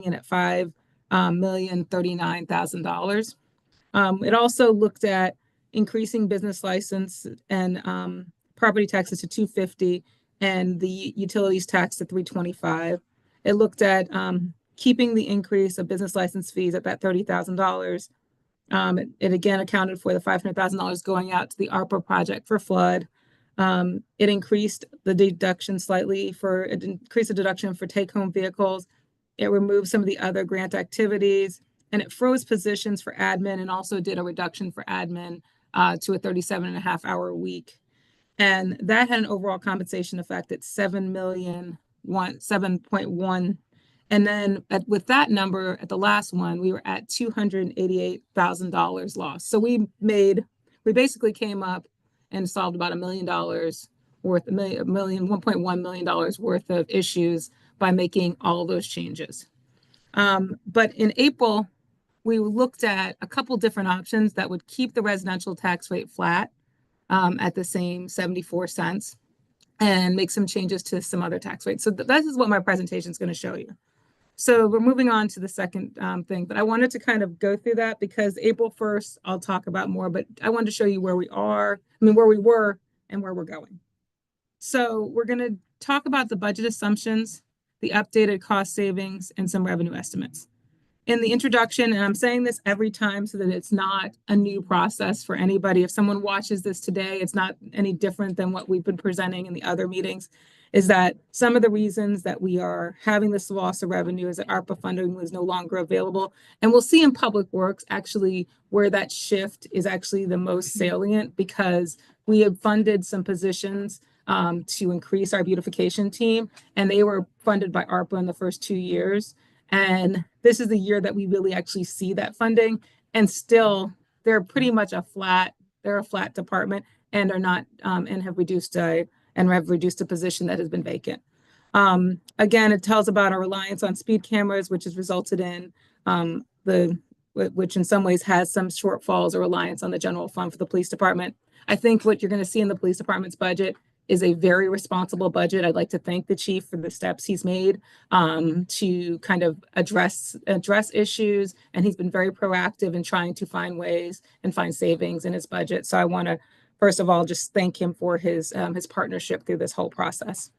in at $5,039,000. It also looked at increasing business license and property taxes to $250 and the utilities tax to $325. It looked at keeping the increase of business license fees at that $30,000. It again accounted for the $500,000 going out to the ARPA project for flood. It increased the deduction slightly it increased the deduction for take-home vehicles. It removed some of the other grant activities, and it froze positions for admin and also did a reduction for admin to a 37.5-hour week. And that had an overall compensation effect at 7.1. And then with that number at the last one, we were at $288,000 loss. So we basically came up and solved about $1 million worth, $1.1 million worth of issues by making all those changes. But in April, we looked at a couple different options that would keep the residential tax rate flat at the same 74 cents and make some changes to some other tax rates. So this is what my presentation is going to show you. So we're moving on to the second thing, but I wanted to kind of go through that because April 1st, I'll talk about more, but I wanted to show you where we were and where we're going. So we're going to talk about the budget assumptions, the updated cost savings, and some revenue estimates. In the introduction, and I'm saying this every time so that it's not a new process for anybody. If someone watches this today, it's not any different than what we've been presenting in the other meetings, is that some of the reasons that we are having this loss of revenue is that ARPA funding was no longer available. And we'll see in public works actually where that shift is actually the most salient, because we have funded some positions to increase our beautification team, and they were funded by ARPA in the first 2 years. And this is the year that we really actually see that funding, and still they're pretty much they're a flat department and are not and have reduced a position that has been vacant. Again, it tells about our reliance on speed cameras, which has resulted in which in some ways has some shortfalls or reliance on the general fund for the police department. I think what you're going to see in the police department's budget is a very responsible budget. I'd like to thank the chief for the steps he's made to kind of address issues, and he's been very proactive in trying to find ways and find savings in his budget. So I want to first of all just thank him for his partnership through this whole process.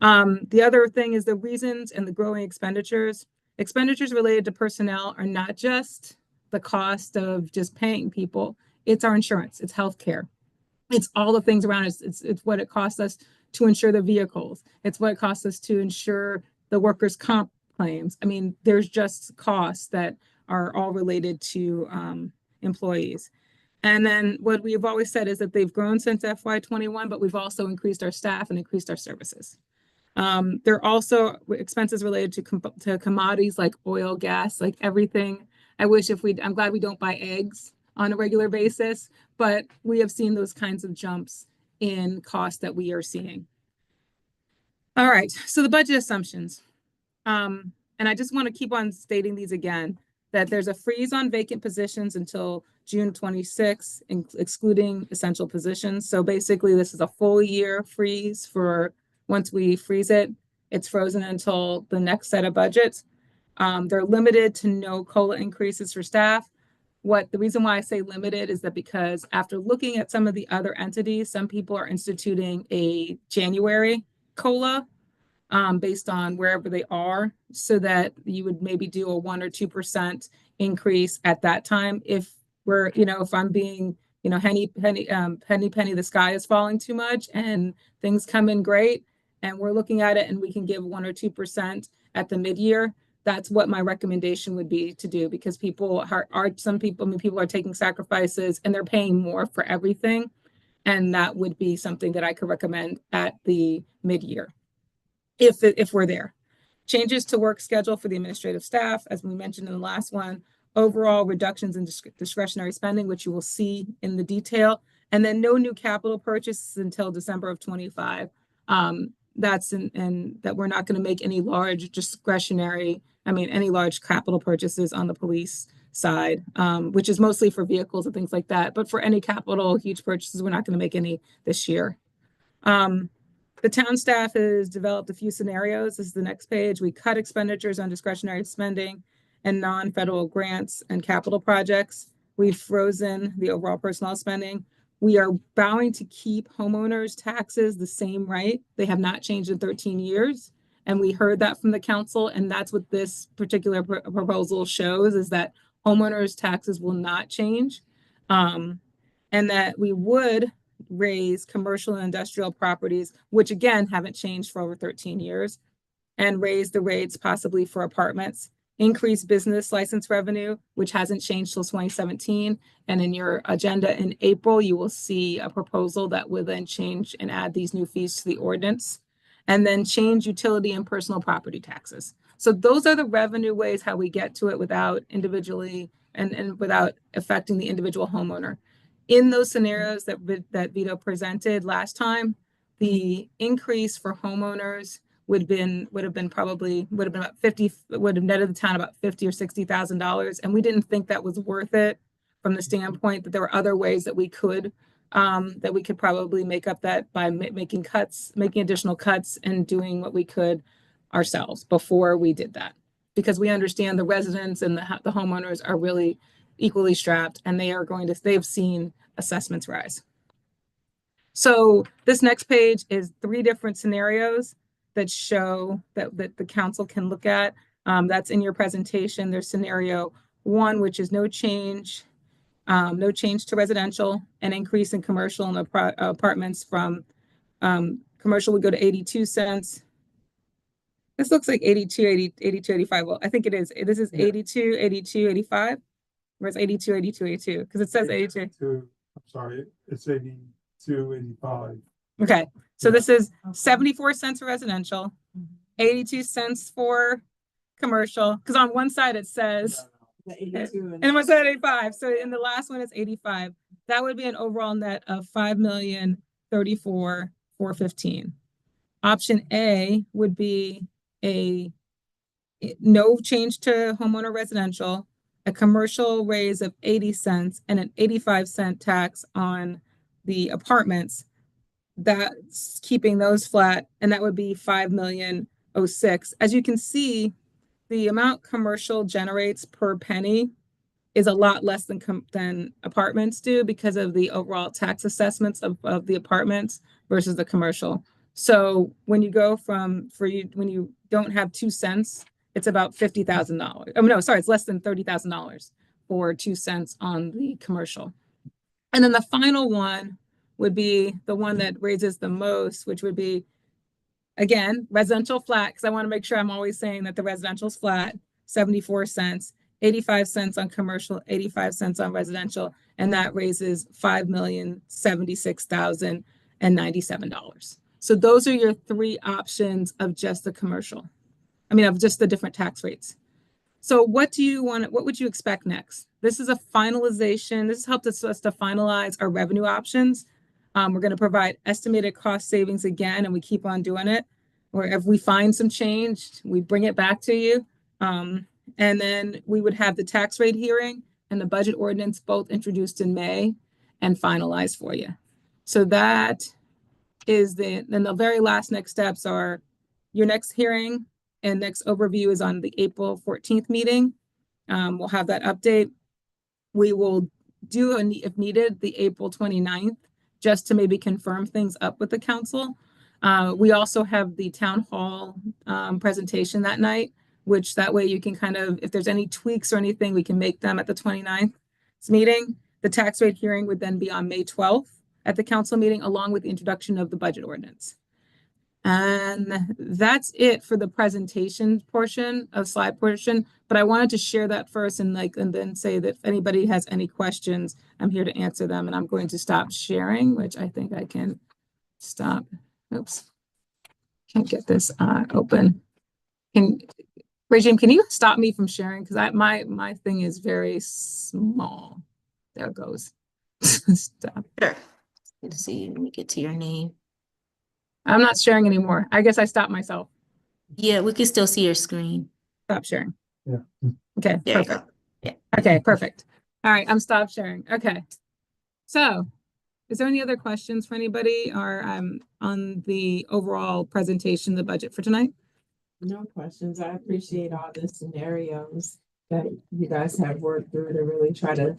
The other thing is the reasons and the growing expenditures. Expenditures related to personnel are not just the cost of just paying people. It's our insurance, it's healthcare. It's all the things around us. It's what it costs us to insure the vehicles. It's what it costs us to insure the workers' comp claims. I mean, there's just costs that are all related to employees. And then what we've always said is that they've grown since FY21, but we've also increased our staff and increased our services. There are also expenses related to commodities like oil, gas, like everything. I'm glad we don't buy eggs on a regular basis, but we have seen those kinds of jumps in costs that we are seeing. All right, so the budget assumptions. And I just want to keep on stating these again, that there's a freeze on vacant positions until June 26, excluding essential positions. So basically this is a full year freeze for once we freeze it, it's frozen until the next set of budgets. They're limited to no COLA increases for staff. The reason why I say limited is that because after looking at some of the other entities, some people are instituting a January COLA based on wherever they are, so that you would maybe do a 1 or 2% increase at that time. If I'm being, penny, the sky is falling too much and things come in great and we're looking at it and we can give 1 or 2% at the mid-year, that's what my recommendation would be to do, because people are taking sacrifices and they're paying more for everything. And that would be something that I could recommend at the mid-year if we're there. Changes to work schedule for the administrative staff, as we mentioned in the last one, overall reductions in discretionary spending, which you will see in the detail, and then no new capital purchases until December of 25. That we're not going to make any large any large capital purchases on the police side, which is mostly for vehicles and things like that. But for any capital huge purchases, we're not going to make any this year. The town staff has developed a few scenarios. This is the next page. We cut expenditures on discretionary spending and non-federal grants and capital projects. We've frozen the overall personnel spending. We are vowing to keep homeowners' taxes the same, right? They have not changed in 13 years. And we heard that from the council. And that's what this particular proposal shows, is that homeowners' taxes will not change. And that we would raise commercial and industrial properties, which again haven't changed for over 13 years, and raise the rates possibly for apartments, increase business license revenue, which hasn't changed till 2017. And in your agenda in April, you will see a proposal that will then change and add these new fees to the ordinance, and then change utility and personal property taxes. So those are the revenue ways how we get to it without individually and without affecting the individual homeowner. In those scenarios that Vito presented last time, the increase for homeowners would have been about 50, would have netted the town about $50,000 or $60,000. And we didn't think that was worth it from the standpoint that there were other ways that we could probably make up that by making additional cuts and doing what we could ourselves before we did that. Because we understand the residents and the homeowners are really equally strapped, and they've seen assessments rise. So this next page is 3 different scenarios that show that the council can look at. That's in your presentation. There's scenario 1, which is no change to residential, an increase in commercial and apartments from commercial would go to 82 cents. This looks like 82, 85. Well, I think it is. This is 82, 85. Where's 82, 82, because it says 82. I'm sorry, it's 82, 85. Okay, so this is 74 cents for residential, 82 cents for commercial, because on one side it says, and one side 85. So in the last one it's 85. That would be an overall net of $5,034,415. Option A would be no change to homeowner residential, a commercial raise of 80 cents, and an 85-cent tax on the apartments. That's keeping those flat, and that would be $5,006,000. As you can see, the amount commercial generates per penny is a lot less than apartments do because of the overall tax assessments of the apartments versus the commercial. So when you go when you don't have 2 cents, it's about $50,000. Oh no, sorry, it's less than $30,000 for 2 cents on the commercial. And then the final one would be the one that raises the most, which would be, again, residential flat, because I want to make sure I'm always saying that the residential is flat, 74 cents, 85 cents on commercial, 85 cents on residential, and that raises $5,076,097. So those are your 3 options of just the commercial. Of just the different tax rates. So what would you expect next? This is a finalization. This helped us to finalize our revenue options. We're going to provide estimated cost savings again, and we keep on doing it. Or if we find some change, we bring it back to you. And then we would have the tax rate hearing and the budget ordinance both introduced in May and finalized for you. So that is then the very last next steps are your next hearing and next overview is on the April 14th meeting. We'll have that update. We will do, if needed, the April 29th, just to maybe confirm things up with the council. We also have the town hall presentation that night, which that way you can if there's any tweaks or anything, we can make them at the 29th meeting. The tax rate hearing would then be on May 12th at the council meeting, along with the introduction of the budget ordinance. And that's it for the presentation portion of slide portion. But I wanted to share that first and then say that if anybody has any questions, I'm here to answer them. And I'm going to stop sharing, which I think I can stop. Oops. Can't get this open. Regime, can you stop me from sharing? Because my thing is very small. There it goes. Stop. Sure. Good to see you. Let me get to your name. I'm not sharing anymore. I guess I stopped myself. Yeah, we can still see your screen. Stop sharing. Yeah. Okay, There you perfect. go. Yeah. Okay, perfect. All right, I'm stop sharing. Okay. So Is there any other questions for anybody or on the overall presentation of the budget for tonight? No questions. I appreciate all the scenarios that you guys have worked through to really try to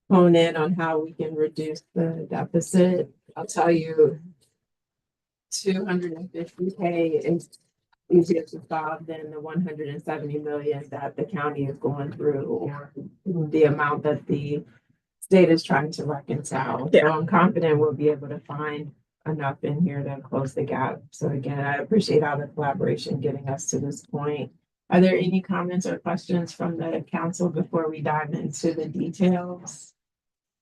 hone in on how we can reduce the deficit. I'll tell you, 250K is easier to solve than the 170 million that the county is going through, or the amount that the state is trying to reconcile. So I'm confident we'll be able to find enough in here to close the gap. So again, I appreciate all the collaboration getting us to this point. Are there any comments or questions from the council before we dive into the details?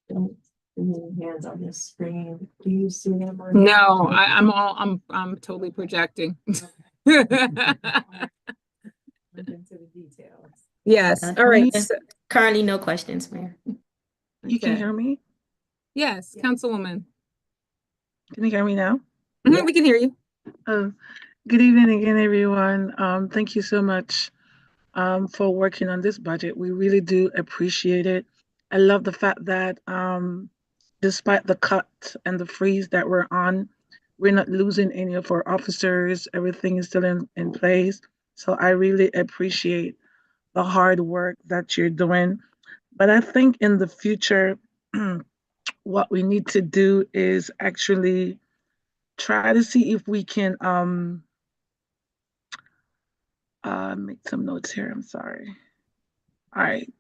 Don't see any hands on the screen. Do you see them? Or No, I'm totally projecting. into the details. Yes, all right. Currently, no questions, Mayor. You can Okay. hear me? Yes, Councilwoman. Can you hear me now? We can hear you. Good evening again, everyone. Thank you so much for working on this budget. We really do appreciate it. I love the fact that despite the cut and the freeze that we're on, we're not losing any of our officers. Everything is still in place. So I really appreciate the hard work that you're doing. But I think in the future, what we need to do is actually try to see if we can make some notes here. I'm sorry. All right.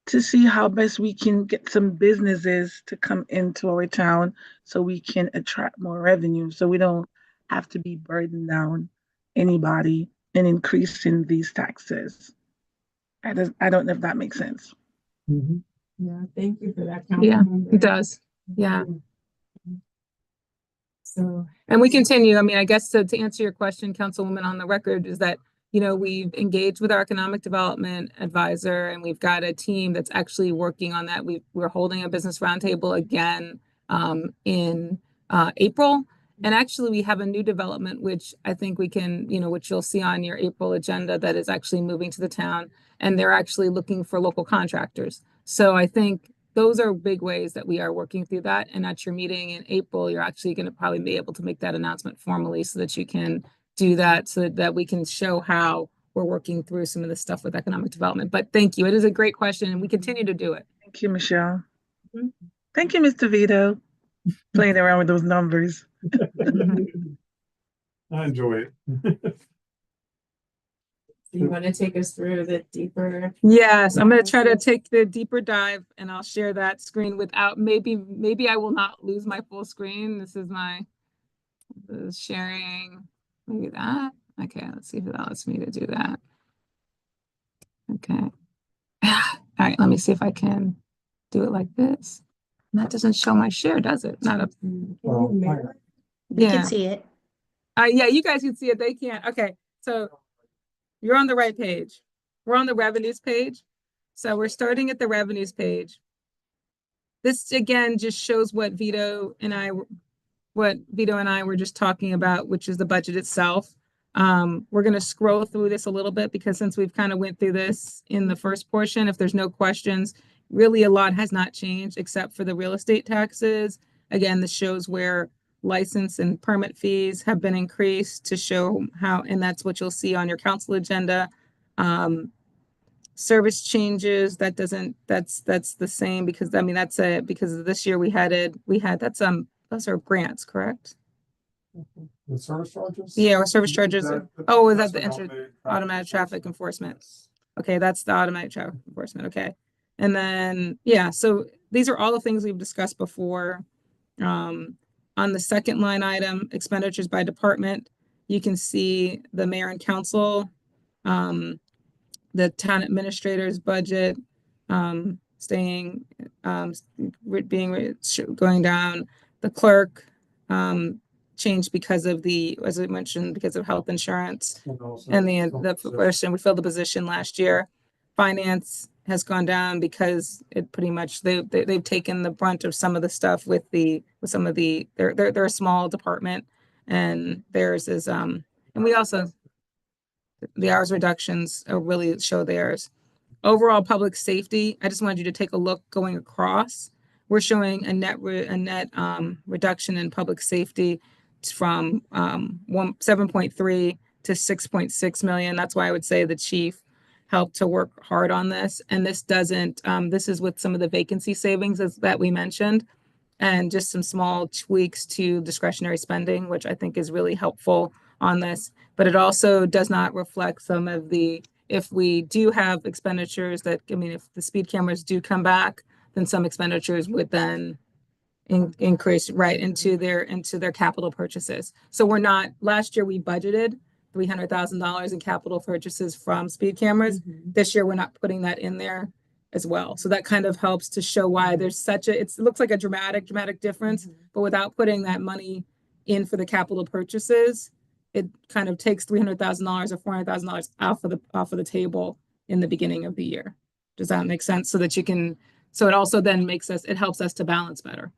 To see how best we can get some businesses to come into our town so we can attract more revenue, so we don't have to be burdened down anybody and increasing these taxes. I don't know if that makes sense. Yeah, thank you for that. Yeah, Councilmember. it does. Yeah. So, And we continue. I mean, I guess to answer your question, Councilwoman, on the record is that, you know, we've engaged with our economic development advisor and we've got a team that's actually working on that. We're holding a business roundtable again in April. And actually we have a new development, which I think we can, you know, which you'll see on your April agenda that is actually moving to the town, and they're actually looking for local contractors. So I think those are big ways that we are working through that. And at your meeting in April, you're actually going to probably be able to make that announcement formally so that you can do that, so that we can show how we're working through some of the stuff with economic development. But thank you. It is a great question and we continue to do it. Thank you, Michelle. Mhm. Thank you, Mr. Vito, playing around with those numbers. I enjoy it. you want to take us through the deeper? Yes, I'm going to try to take the deeper dive and I'll share that screen without, maybe I will not lose my full screen. This is sharing, maybe that. Okay, let's see if that lets me to do that. Okay. All right, let me see if I can do it like this. And that doesn't show my share, does it? Not a, We yeah. can see it. Yeah, you guys can see it. They can't. Okay, so you're on the right page. We're on the revenues page. So we're starting at the revenues page. This again just shows what Vito and I were just talking about, which is the budget itself. We're going to scroll through this a little bit because since we've kind of went through this in the first portion, if there's no questions, really a lot has not changed except for the real estate taxes. Again, this shows where license and permit fees have been increased to show how, and that's what you'll see on your council agenda. Service changes, that's the same because I mean, that's it because this year those are grants, correct? The service charges? Yeah, or service charges. Oh, is that that's the an automatic traffic enforcement? Okay, that's the automatic traffic enforcement. Okay. And then, yeah, so these are all the things we've discussed before. On the second line item, expenditures by department, you can see the mayor and council, the town administrator's budget, staying, going down, the clerk, changed because of as I mentioned, because of health insurance. And the position, we filled the position last year. Finance has gone down because it pretty much they've taken the brunt of some of the stuff with some of the they're a small department and theirs is and we also the hours reductions really show theirs. Overall public safety, I just wanted you to take a look going across. we're showing a net reduction in public safety from 7.3 to 6.6 million. That's why I would say the chief helped to work hard on this. And this doesn't, this is with some of the vacancy savings that we mentioned, and just some small tweaks to discretionary spending, which I think is really helpful on this. But it also does not reflect some of the, if we do have expenditures that, I mean, if the speed cameras do come back, then some expenditures would then increase right into their capital purchases. So we're not, last year we budgeted $300,000 in capital purchases from speed cameras. This year, we're not putting that in there as well. So that kind of helps to show why there's such a, it looks like a dramatic difference, but without putting that money in for the capital purchases, it kind of takes $300,000 or $400,000 off of the table in the beginning of the year. Does that make sense? So that you can, so it also then makes us, it helps us to balance better.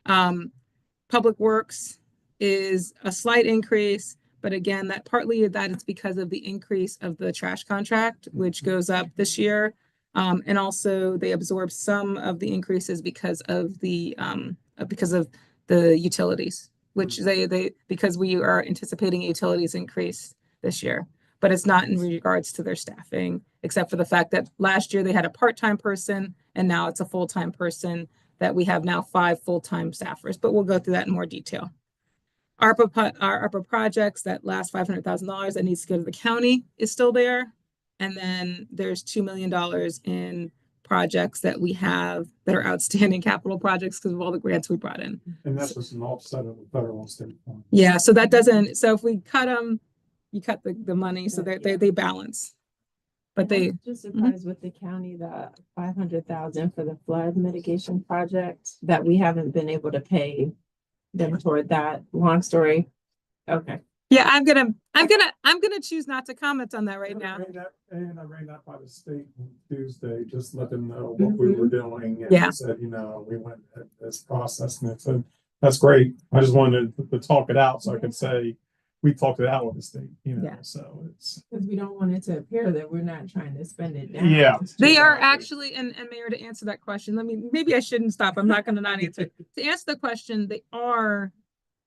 Public Works is a slight increase, but again, that partly that is because of the increase of the trash contract, which goes up this year. And also they absorb some of the increases because of the utilities, which they because we are anticipating utilities increase this year, but it's not in regards to their staffing, except for the fact that last year they had a part-time person and now it's a full-time person, that we have now 5 full-time staffers, but we'll go through that in more detail. Our ARPA projects, that last $500,000 that needs to go to the county is still there. And then there's $2 million in projects that we have that are outstanding capital projects because of all the grants we brought in. And that's just an offset of the federal and state fund. Yeah, so that doesn't, so if we cut them, you cut the money, so they balance. But they I'm just surprised with the county, the 500,000 for the flood mitigation project, that we haven't been able to pay them toward that. Long story. Okay. yeah, I'm gonna choose not to comment on that right now. And I ran that by the state on Tuesday, just let them know what we were doing. And Yeah. they said, you know, we went at this process, and it said, that's great. I just wanted to talk it out so I could say, we talked it out with the state, you know, Yeah. so it's. Because we don't want it to appear that we're not trying to spend it down. Yeah. They are actually, and Mayor, to answer that question, maybe I shouldn't stop. I'm not gonna not answer it. To answer the question,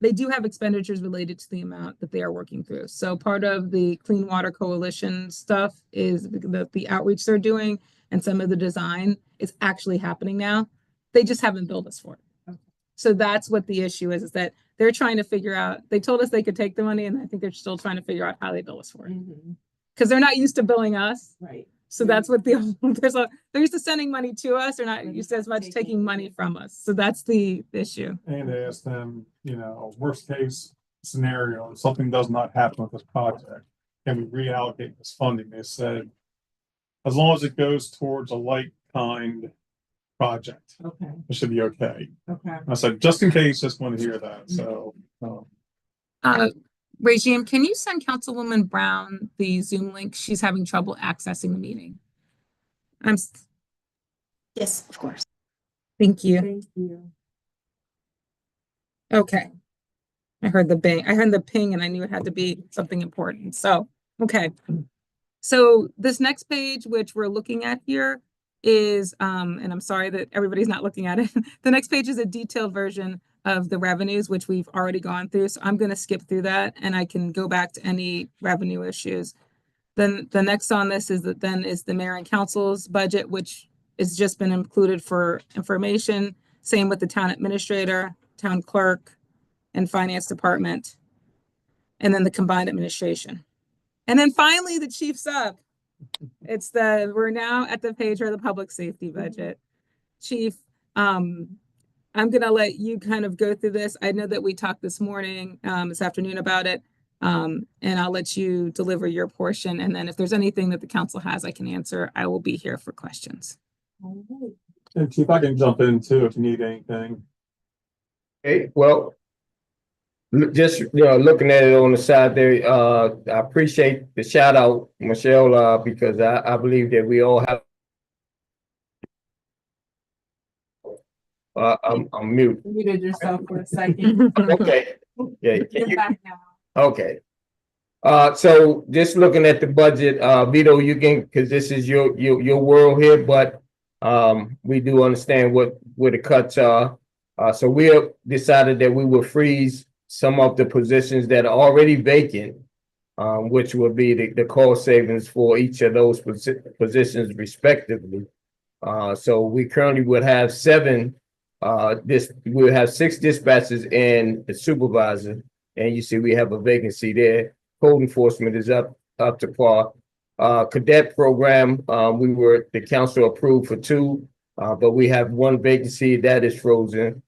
they do have expenditures related to the amount that they are working through. So part of the Clean Water Coalition stuff is the outreach they're doing, and some of the design is actually happening now. They just haven't billed us for it. Okay. So that's what the issue is that they're trying to figure out, they told us they could take the money, and I think they're still trying to figure out how they bill us for it. Because they're not used to billing us. Right. So that's what they're used to sending money to us. They're not used to as much taking money from us. So that's the issue. And I asked them, you know, worst case scenario, if something does not happen with this project, can we reallocate this funding? They said, as long as it goes towards a like kind project, Okay. it should be okay. Okay. I said, just in case, just want to hear that. So, Regime, can you send Councilwoman Brown the Zoom link? She's having trouble accessing the meeting. Yes, of course. Thank you. Thank you. Okay. I heard the bang. I heard the ping, and I knew it had to be something important. So, okay. So this next page, which we're looking at here, is, and I'm sorry that everybody's not looking at it. The next page is a detailed version of the revenues, which we've already gone through. So I'm going to skip through that, and I can go back to any revenue issues. Then the next on this is the mayor and council's budget, which has just been included for information. Same with the town administrator, town clerk, and finance department. And then the combined administration. And then finally, the chief sub. We're now at the page for the public safety budget. Chief, I'm going to let you kind of go through this. I know that we talked this morning, this afternoon about it, and I'll let you deliver your portion. And then if there's anything that the council has, I can answer. I will be here for questions. All right. and Chief, I can jump in too if you need anything. Okay, well, just, you know, looking at it on the side there, I appreciate the shout out, Michelle, because I believe that we all have. I'm mute. Muted yourself for a second. Okay, yeah, You're back now. okay. So just looking at the budget, Vito, you can, because this is your world here, but We do understand where the cuts are. So we have decided that we will freeze some of the positions that are already vacant, which will be the cost savings for each of those positions respectively. So we currently would have we'll have 6 dispatchers and a supervisor. And you see we have a vacancy there. Code enforcement is up to par. Cadet program, the council approved for 2, but we have 1 vacancy that is frozen.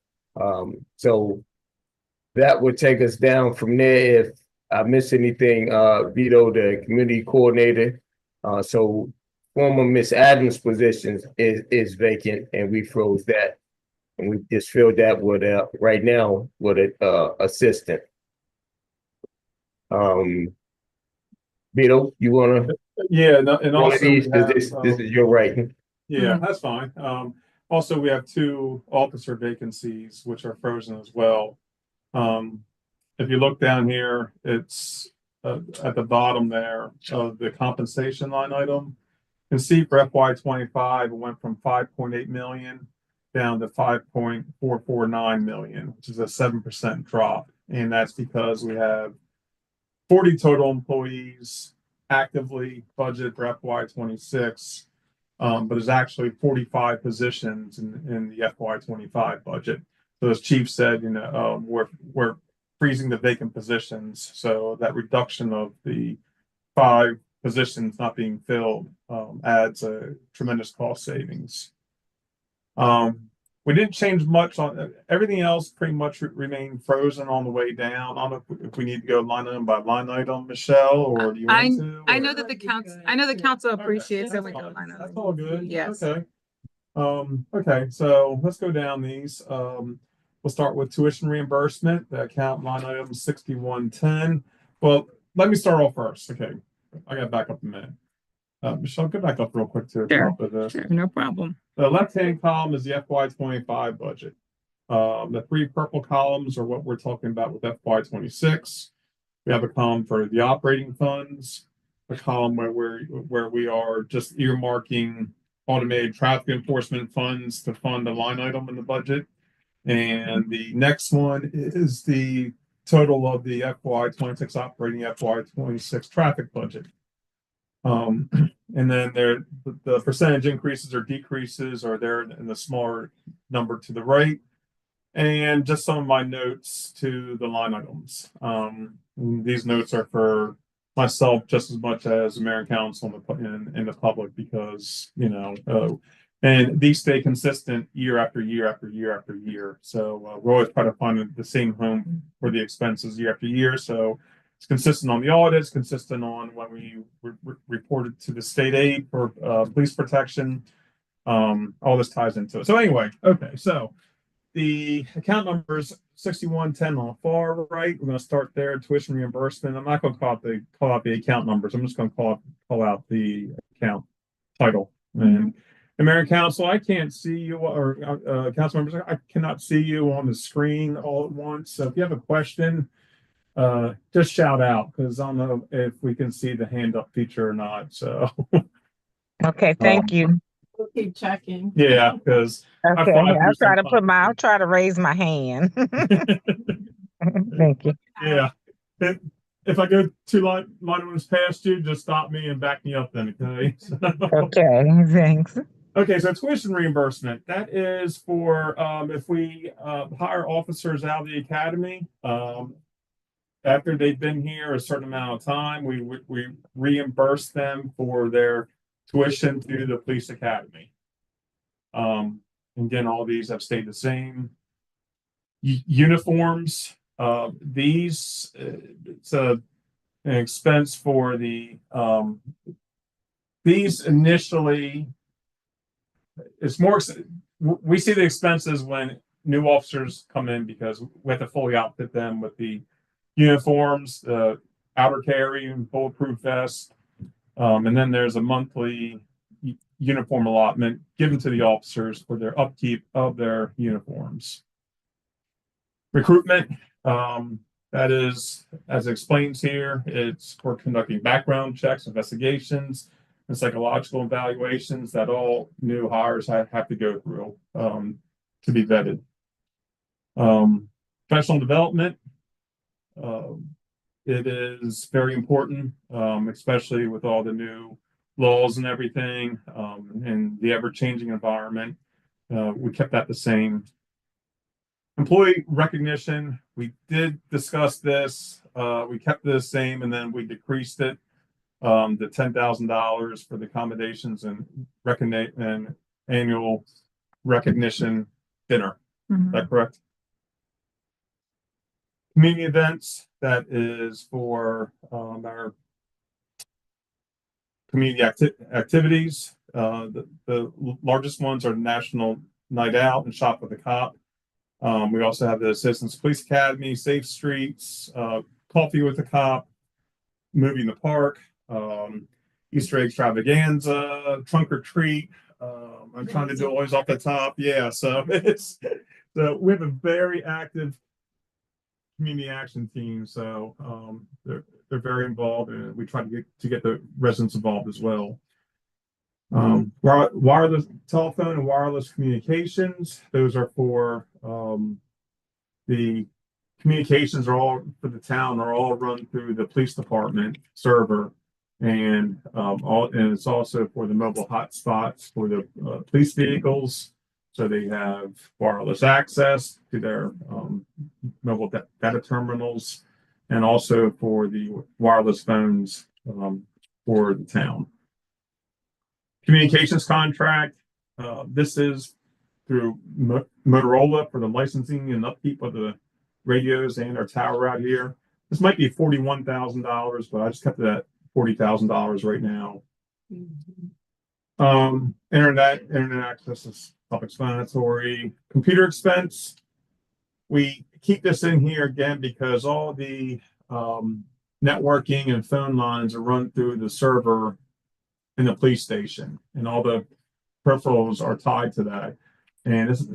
So that would take us down from there. If I miss anything, Vito, the community coordinator. So former Miss Adams' position is vacant, and we froze that. And we just filled that with right now with an assistant. Vito, you wanna? Yeah, no, and One of also these, we 'cause have, this is your right. yeah, that's fine. Also, we have 2 officer vacancies, which are frozen as well. If you look down here, it's at the bottom there of the compensation line item. You can see for FY25, it went from 5.8 million down to 5.449 million, which is a 7% drop. And that's because we have 40 total employees actively budgeted for FY26. But there's actually 45 positions in the FY25 budget. So as Chief said, we're freezing the vacant positions. So that reduction of the 5 positions not being filled adds a tremendous cost savings. We didn't change much on everything else, pretty much remained frozen on the way down. I don't know if we need to go line item by line item, Michelle, or do you want to? I know that the council appreciates that we go Okay, line item. that's all good. Yes. Okay. Okay, so let's go down these. We'll start with tuition reimbursement, the account line item 6110. Well, let me start off first. Okay, I got back up a minute. Michelle, go back up real quick to the top of this. Sure, no problem. The left-hand column is the FY25 budget. The 3 purple columns are what we're talking about with FY26. We have a column for the operating funds, a column where we are just earmarking automated traffic enforcement funds to fund a line item in the budget. And the next one is the total of the FY26 operating FY26 traffic budget. And then the percentage increases or decreases are there in the smaller number to the right. And just some of my notes to the line items. These notes are for myself just as much as the mayor and council and the public, because and these stay consistent year after year after year after year. So we're always trying to find the same home for the expenses year after year. So it's consistent on the audits, consistent on when we reported to the state aid for police protection. All this ties into it. So anyway, okay, so the account number is 6110 on the far right. We're going to start there. Tuition reimbursement. I'm not going to call out the account numbers. I'm just going to call out the account title. And the mayor and council, I can't see you, or council members, I cannot see you on the screen all at once. So if you have a question, just shout out, because I don't know if we can see the hand up feature or not. So Okay, thank you. We'll keep checking. yeah, because Okay, I'll try to raise my hand. Thank you. Yeah. If I go 2 line items past you, just stop me and back me up then, okay? Okay, thanks. Okay, so tuition reimbursement. That is for if we hire officers out of the academy, after they've been here a certain amount of time, we reimburse them for their tuition through the police academy. Again, all these have stayed the same. Uniforms, these it's an expense for the these initially. It's more. We see the expenses when new officers come in, because we have to fully outfit them with the uniforms, the outer carry and bulletproof vest, and then there's a monthly uniform allotment given to the officers for their upkeep of their uniforms. Recruitment, that is, as it explains here, it's for conducting background checks, investigations, and psychological evaluations that all new hires have to go through to be vetted. Professional development. It is very important, especially with all the new laws and everything, and the ever-changing environment. We kept that the same. Employee recognition, we did discuss this. We kept it the same, and then we decreased it to $10,000 for the accommodations and annual recognition dinner. Is that correct? Community events, that is for our community activities. The largest ones are National Night Out and Shop with a Cop. We also have the Citizens Police Academy, Safe Streets, Coffee with a Cop, Movie in the Park, Easter Egg Extravaganza, Trunk or Treat. I'm trying to do always off the top. Yeah, so we have a very active community action team, so they're very involved, and we try to get the residents involved as well. Wireless telephone and wireless communications, those are for the communications are all for the town, are all run through the police department server, and it's also for the mobile hotspots for the police vehicles. So they have wireless access to their mobile data terminals, and also for the wireless phones for the town. Communications contract. This is through Motorola for the licensing and upkeep of the radios and our tower out here. This might be $41,000, but I just kept it at $40,000 right now. Internet access is self-explanatory. Computer expense, we keep this in here again because all the networking and phone lines are run through the server in the police station, and all the peripherals are tied to that. And this,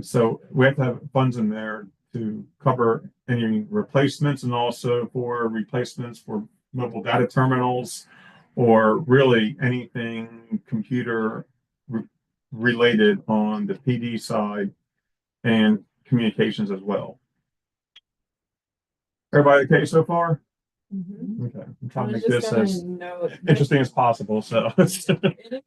so we have to have funds in there to cover any replacements, and also for replacements for mobile data terminals, or really anything computer related on the PD side and communications as well. Everybody okay so far? Okay, I'm trying to make this as interesting as possible. So it is.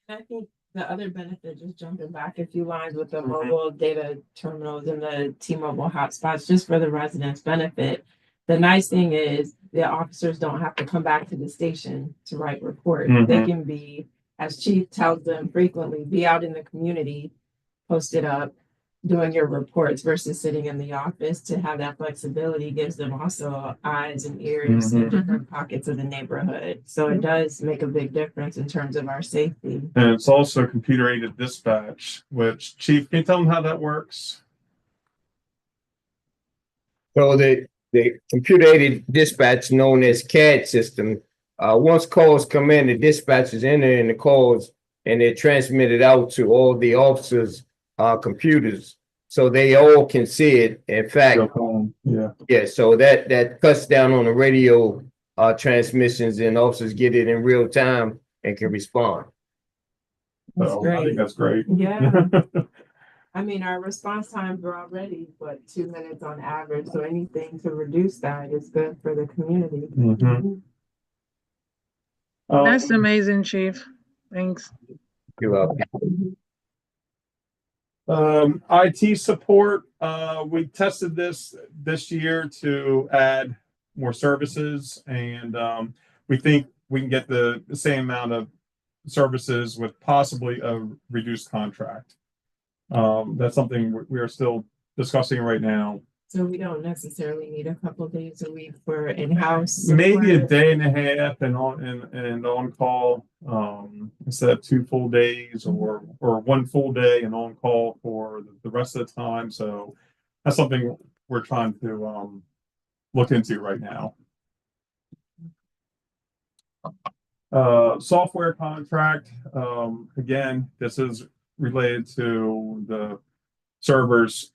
I think the other benefit, just jumping back a few lines with the mobile data terminals and the T-Mobile hotspots, just for the residents' benefit. The nice thing is the officers don't have to come back to the station to write reports. They can be, as Chief tells them frequently, be out in the community, posted up, doing your reports versus sitting in the office. To have that flexibility gives them also eyes and ears in different pockets of the neighborhood. So it does make a big difference in terms of our safety. And it's also computer-aided dispatch, which, Chief, can you tell them how that works? So the computer-aided dispatch, known as CAD system, once calls come in, the dispatchers enter in the calls, and they're transmitted out to all the officers' computers, so they all can see it. In fact, so that cuts down on the radio transmissions, and officers get it in real time and can respond. So I think that's great. Yeah. I mean, our response times are already 2 minutes on average, so anything to reduce that is good for the community. That's amazing, Chief. Thanks. You're welcome. IT support, we tested this year to add more services, and we think we can get the same amount of services with possibly a reduced contract. That's something we are still discussing right now. So we don't necessarily need a couple of days a week for in-house. Maybe a day and a half and on call, instead of 2 full days, or 1 full day and on call for the rest of the time. So that's something we're trying to look into right now. Software contract. Again, this is related to the servers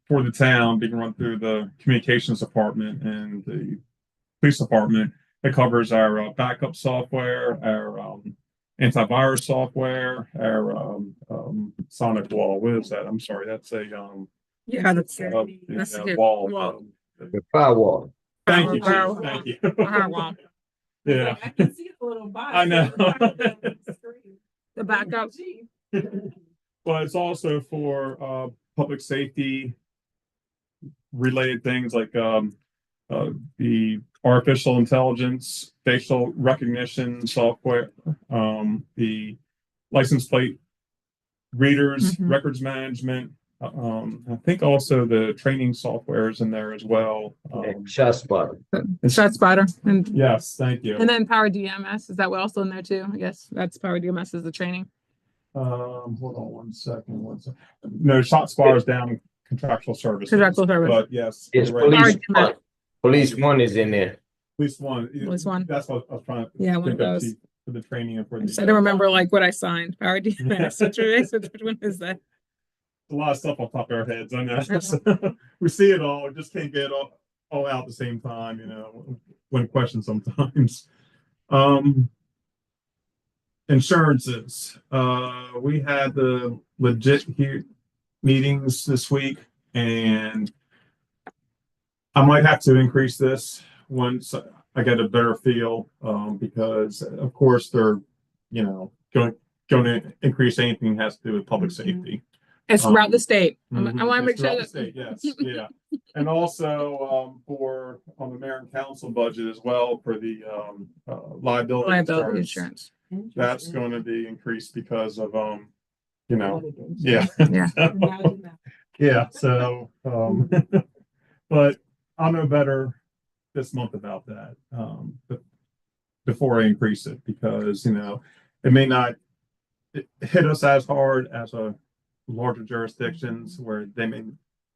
for the town being run through the communications department and the police department. It covers our backup software, our antivirus software, our sonic wall. What is that? I'm sorry, that's a Yeah, that's the good. wall. Wall. The firewall. Thank you, Firewall. Chief. Thank you. Firewall. Yeah, I can see the little box. I know. The backup. But it's also for public safety related things like the artificial intelligence, facial recognition software, the license plate readers, Mhm. records management. I think also the training software is in there as well. Shot spotter. Shot spotter. And Yes, thank you. then Power DMS, is that also in there too? I guess that's Power DMS is the training. Hold on one second. No, shot spotter is down contractual services. Contractual service. But yes, It's you're right. police Sorry, one. Police one is in there. At least one. At least one. That's what I was trying to Yeah, one of think of, those. Chief, for the training and for I the. just had to remember like what I signed. Power DMS. Which one is that? A lot of stuff on top of our heads. I know. We see it all, just can't get it all out at the same time, when questioned sometimes. Insurances. We had the legit meetings this week, and I might have to increase this once I get a better feel, because of course they're, going to increase anything that has to do with public safety. It's throughout the state. I want to make It's sure throughout the that. state, yes, yeah. And also, on the mayor and council budget as well for the, liability Liability insurance. insurance. That's going to be increased because of, yeah. Yeah. Yeah, so, but I'll know better this month about that, before I increase it, because, it may not hit us as hard as a larger jurisdictions where they may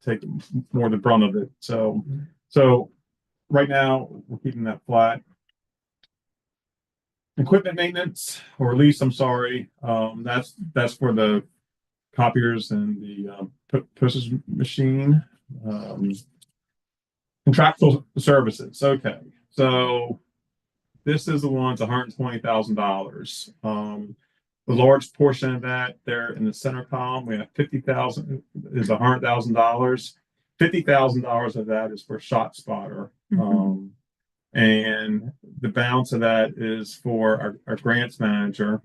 take more the brunt of it. So right now we're keeping that flat. Equipment maintenance or lease, I'm sorry. That's for the copiers and the postage machine. Contractual services. Okay, so this is the one's $120,000. The large portion of that there in the center column, we have 50,000 is $100,000. $50,000 of that is for shot spotter. And the balance of that is for our grants manager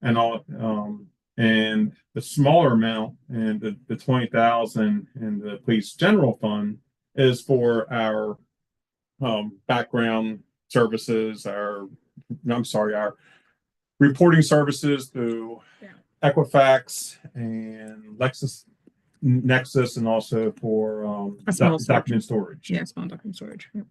and all, and the smaller amount and the 20,000 in the police general fund is for our background services, our reporting services through Equifax and Nexus, and also for document storage. Yeah, small document storage. Yeah.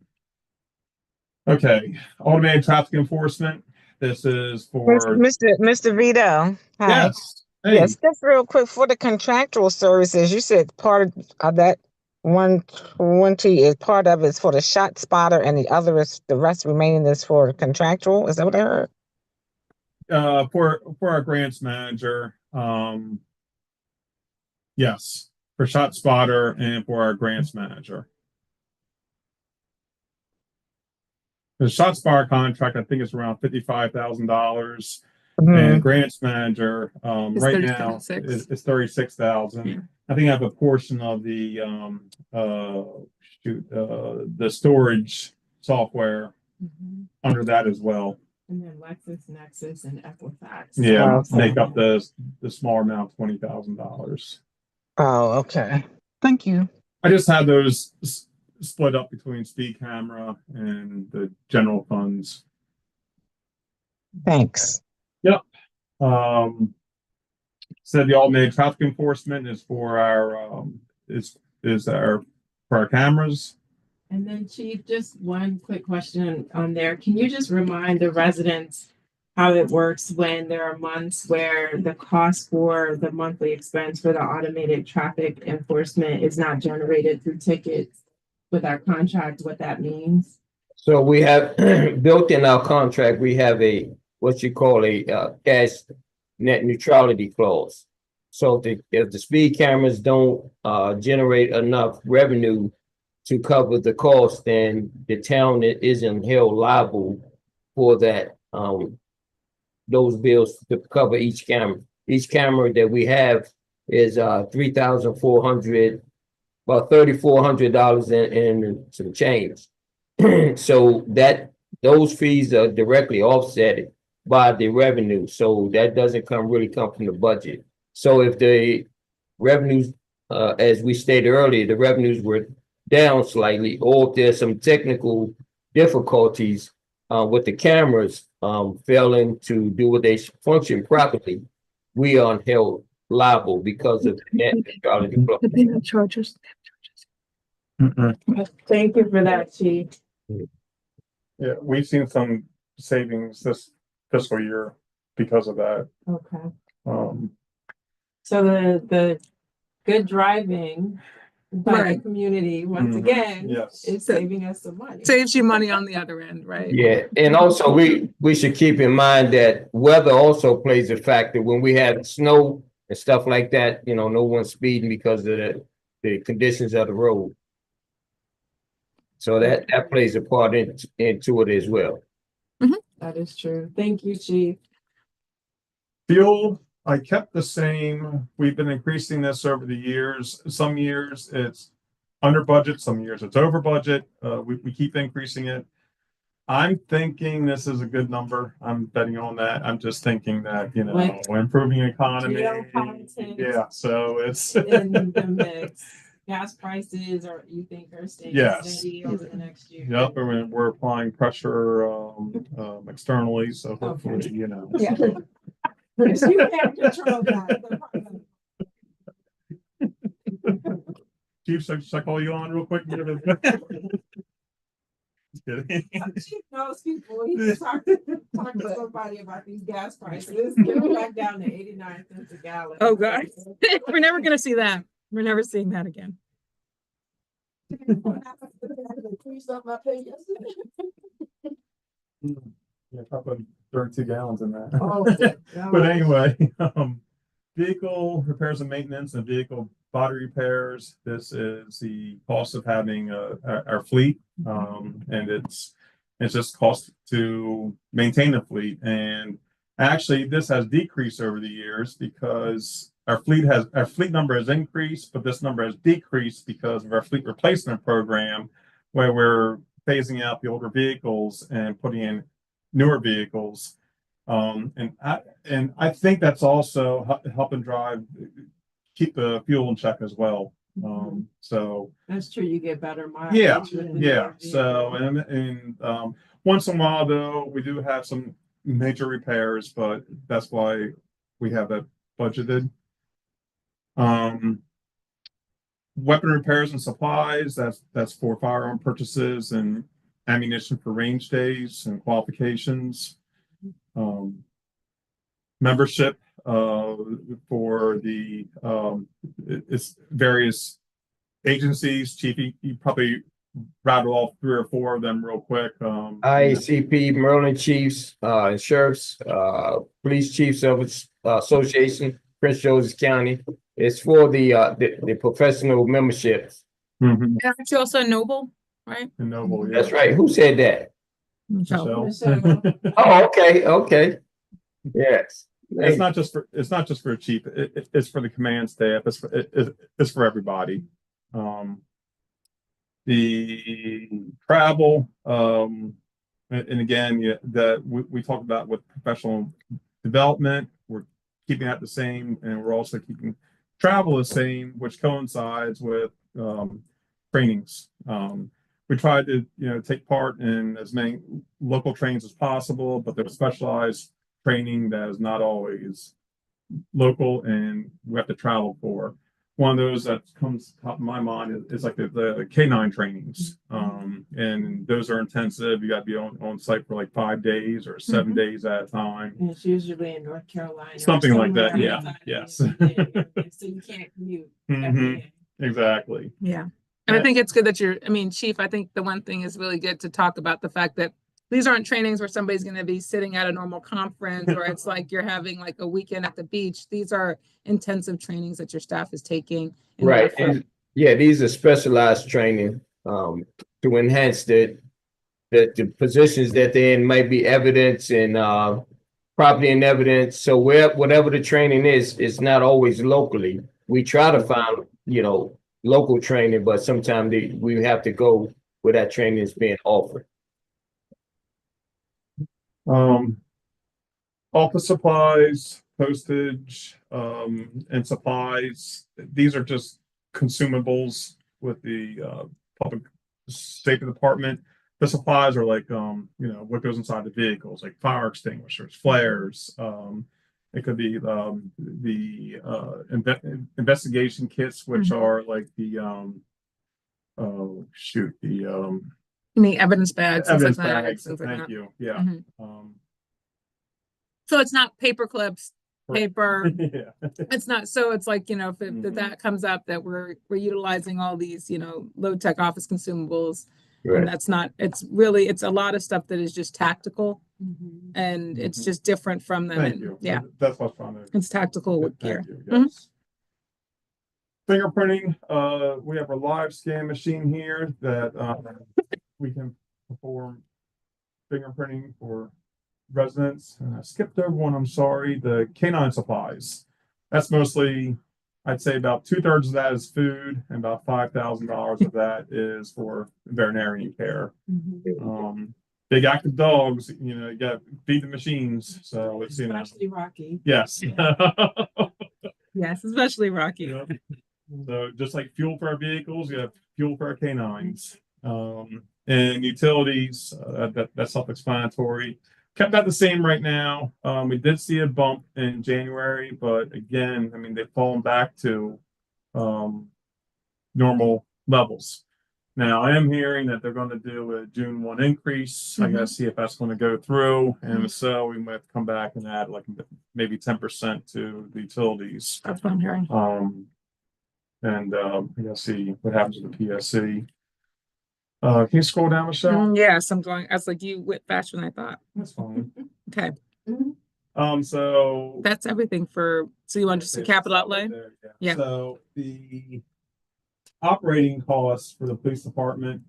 Okay, automated traffic enforcement. This is for Mr. Vito. Hi. yes. Hey, Yes, just real quick for the contractual services. You said part of that 120 is part of it's for the shot spotter, and the rest remaining is for contractual. Is that what I heard? For our grants manager, yes, for shot spotter and for our grants manager. The shot spotter contract, I think, is around $55,000, and grants manager right now is 36,000. Yeah. I think I have a portion of the storage software under that as well. And then Lexus, Nexus, and Equifax. Yeah, Okay. make up the smaller amount of $20,000. Oh, okay. Thank you. I just had those split up between speed camera and the general funds. Thanks. Yep. Said the automated traffic enforcement is for our for our cameras. And then Chief, just one quick question on there. Can you just remind the residents how it works when there are months where the cost for the monthly expense for the automated traffic enforcement is not generated through tickets with our contract, what that means? So we have built in our contract, we have what you call a gas net neutrality clause. So if the speed cameras don't generate enough revenue to cover the cost, then the town isn't held liable for that, those bills to cover each camera. Each camera that we have is $3,400, about $3,400 in some change. So that those fees are directly offset by the revenue. So that doesn't really come from the budget. So if the revenues, as we stated earlier, the revenues were down slightly, or if there's some technical difficulties with the cameras failing to do what they function properly, we are held liable because of net neutrality. Chargers. Thank you for that, Chief. Yeah, we've seen some savings this fiscal year because of that. Okay. Um, So the good driving by the Right. community, once Mhm. again, Yes. is saving us some money. Saves you money on the other end, right? Yeah, and also we should keep in mind that weather also plays a factor. When we have snow and stuff like that, you know, no one's speeding because of the conditions of the road. So that plays a part into it as well. That is true. Thank you, Chief. Fuel, I kept the same. We've been increasing this over the years. Some years it's under budget, some years it's over budget. We keep increasing it. I'm thinking this is a good number. I'm betting on that. I'm just thinking that, you know, Like improving economy. geopolitics. Yeah, so it's In the mix, gas prices you think are staying Yes. steady over the next year? Yep, we're applying pressure externally, so hopefully, Okay. you know. Yeah. Because you can't control that. Chief, should I call you on real quick? Just kidding. Chief knows people. He can talk to somebody about these gas prices. Get them back down to 89 cents a gallon. Oh, God. We're never gonna see that. We're never seeing that again. Yeah, probably 32 gallons in that. Oh, But anyway, vehicle repairs and maintenance and vehicle body repairs. This is the cost of having our fleet. And it's just cost to maintain the fleet. And actually, this has decreased over the years because our fleet number has increased, but this number has decreased because of our fleet replacement program, where we're phasing out the older vehicles and putting in newer vehicles. And I think that's also helping keep the fuel in check as well. So that's true. You get better mileage. yeah, with the yeah. newer So vehicle. and once in a while though, we do have some major repairs, but that's why we have that budgeted. Weapon repairs and supplies, that's for firearm purchases and ammunition for range days and qualifications. Membership for the it's various agencies. Chief, you probably rattle off 3 or 4 of them real quick. IACP, Maryland Chiefs, and Sheriffs, Police Chiefs Association, Prince George's County. It's for the professional memberships. Mhm. Aren't you also Noble, right? And Noble, yeah. That's right. Who said that? Michelle. Michelle. Oh, okay. Yes. It's not just for a chief. It's for the command staff. It's for everybody. The travel, and again, we talked about with professional development. We're keeping that the same, and we're also keeping travel the same, which coincides with trainings. We tried to take part in as many local trainings as possible, but there's specialized training that is not always local, and we have to travel for. One of those that comes top of my mind is like the K9 trainings, and those are intensive. You got to be on site for like 5 days or 7 days at a time. And it's usually in North Carolina. or Something like that, somewhere yeah, outside of yes. the DMV, so you can't commute. Mhm. Exactly. Yeah. And I think it's good that Chief, I think the one thing is really good to talk about the fact that these aren't trainings where somebody's going to be sitting at a normal conference or it's like you're having like a weekend at the beach. These are intensive trainings that your staff is taking. in order Right. for- And yeah, these are specialized training. to enhance the positions that they're in might be evidence and property and evidence. So whatever the training is, it's not always locally. We try to find, local training, but sometimes we have to go where that training is being offered. Office supplies, postage, and supplies. These are just consumables with the public safety department. The supplies are like what goes inside the vehicles, like fire extinguishers, flares. It could be the investigation kits, which are like the the evidence bags, things evidence like that, bags. things like Thank that. you. Yeah. So it's not paper clips, paper. Yeah. It's not, so it's like, if that comes up, that we're utilizing all these, low tech office consumables. Right. And that's not, it's a lot of stuff that is just tactical, and it's just different from them. Thank And you. yeah, That's what's trying to. it's tactical with gear. Thank you. Yes. Fingerprinting. We have a live scan machine here that we can perform fingerprinting for residents. And I skipped over one, I'm sorry. The canine supplies. That's mostly, I'd say about 2/3 of that is food, and about $5,000 of that is for veterinarian care. Big active dogs, you got to feed the machines. So it's, Especially Rocky. yes. Yes, especially Rocky. Yep. So just like fuel for our vehicles, you have fuel for our canines. And utilities, that's self-explanatory. Kept that the same right now. We did see a bump in January, but again, I mean, they've fallen back to normal levels. Now, I am hearing that they're going to do a June 1 increase. I gotta see if that's going to go through. And if so, we might have to come back and add like maybe 10% to the utilities. That's what I'm hearing. I gotta see what happens with the PSC. Can you scroll down, Michelle? Yes, I'm going. I was like, you went faster than I thought. That's fine. Okay, So that's everything for. So you want just a capital outlay? there, Yeah. So the operating costs for the police department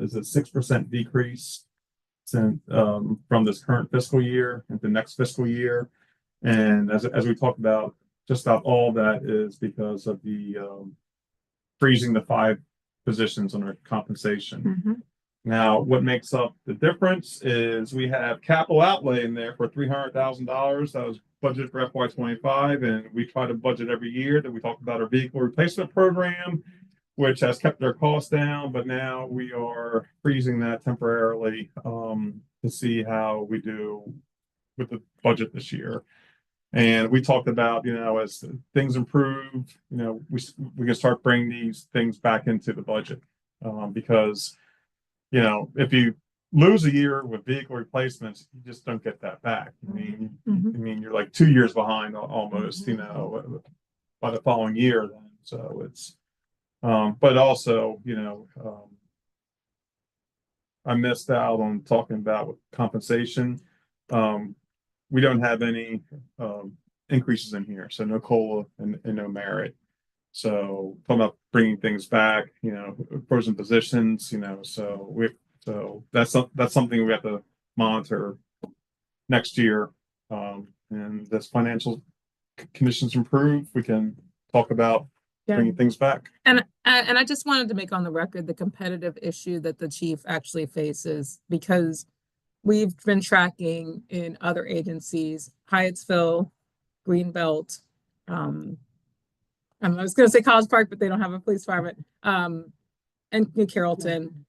is a 6% decrease since from this current fiscal year into next fiscal year. And as we talked about, just about all that is because of the freezing the 5 positions under compensation. Now, what makes up the difference is we have capital outlay in there for $300,000 that was budgeted for FY25, and we try to budget every year that we talk about our vehicle replacement program, which has kept their costs down, but now we are freezing that temporarily to see how we do with the budget this year. And we talked about, as things improve, we can start bringing these things back into the budget because, if you lose a year with vehicle replacements, you just don't get that back. I mean, you're like 2 years behind almost, by the following year. Then, so it's, but also, I missed out on talking about compensation. We don't have any increases in here, so no COLA and no merit. So talking about bringing things back, frozen positions, so that's something we have to monitor next year. And as financial conditions improve, we can talk about bringing things back. And I just wanted to make on the record the competitive issue that the chief actually faces, because we've been tracking in other agencies, Hyattsville, Greenbelt, I was going to say College Park, but they don't have a police department, and New Carrollton.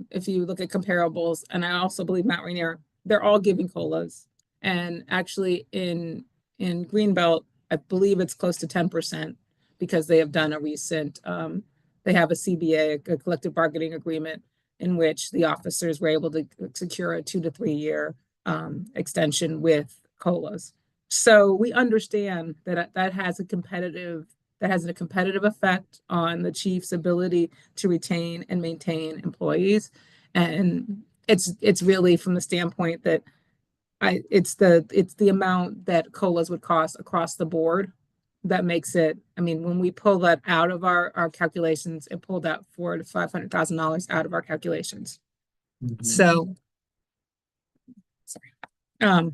If you look at comparables, and I also believe Mount Rainier, they're all giving COLAs. And actually in Greenbelt, I believe it's close to 10% because they have done a recent, they have a CBA, a collective bargaining agreement, in which the officers were able to secure a 2 to 3 year extension with COLAs. So we understand that that has a competitive effect on the chief's ability to retain and maintain employees. And it's really from the standpoint that it's the amount that COLAs would cost across the board that makes it, I mean, when we pull that out of our calculations, it pulled out $400,000 to $500,000 out of our calculations. So, sorry.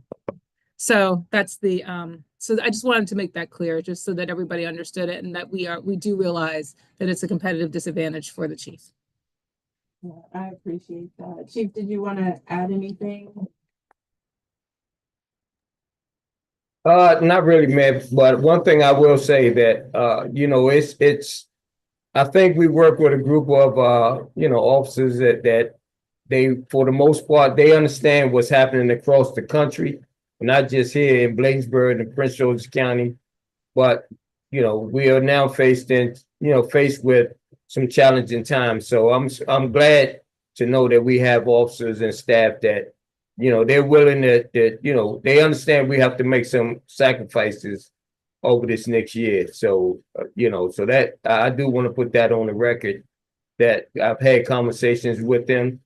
So that's the, so I just wanted to make that clear, just so that everybody understood it, and that we do realize that it's a competitive disadvantage for the chief. Yeah, I appreciate that. Chief, did you want to add anything? Not really, man, but one thing I will say that, you know, it's, I think we work with a group of, you know, officers that they, for the most part, they understand what's happening across the country, not just here in Bladensburg and Prince George's County, but, you know, we are now faced with some challenging times. So I'm glad to know that we have officers and staff that, you know, they're willing that, you know, they understand we have to make some sacrifices over this next year. So, you know, so that I do want to put that on the record, that I've had conversations with them,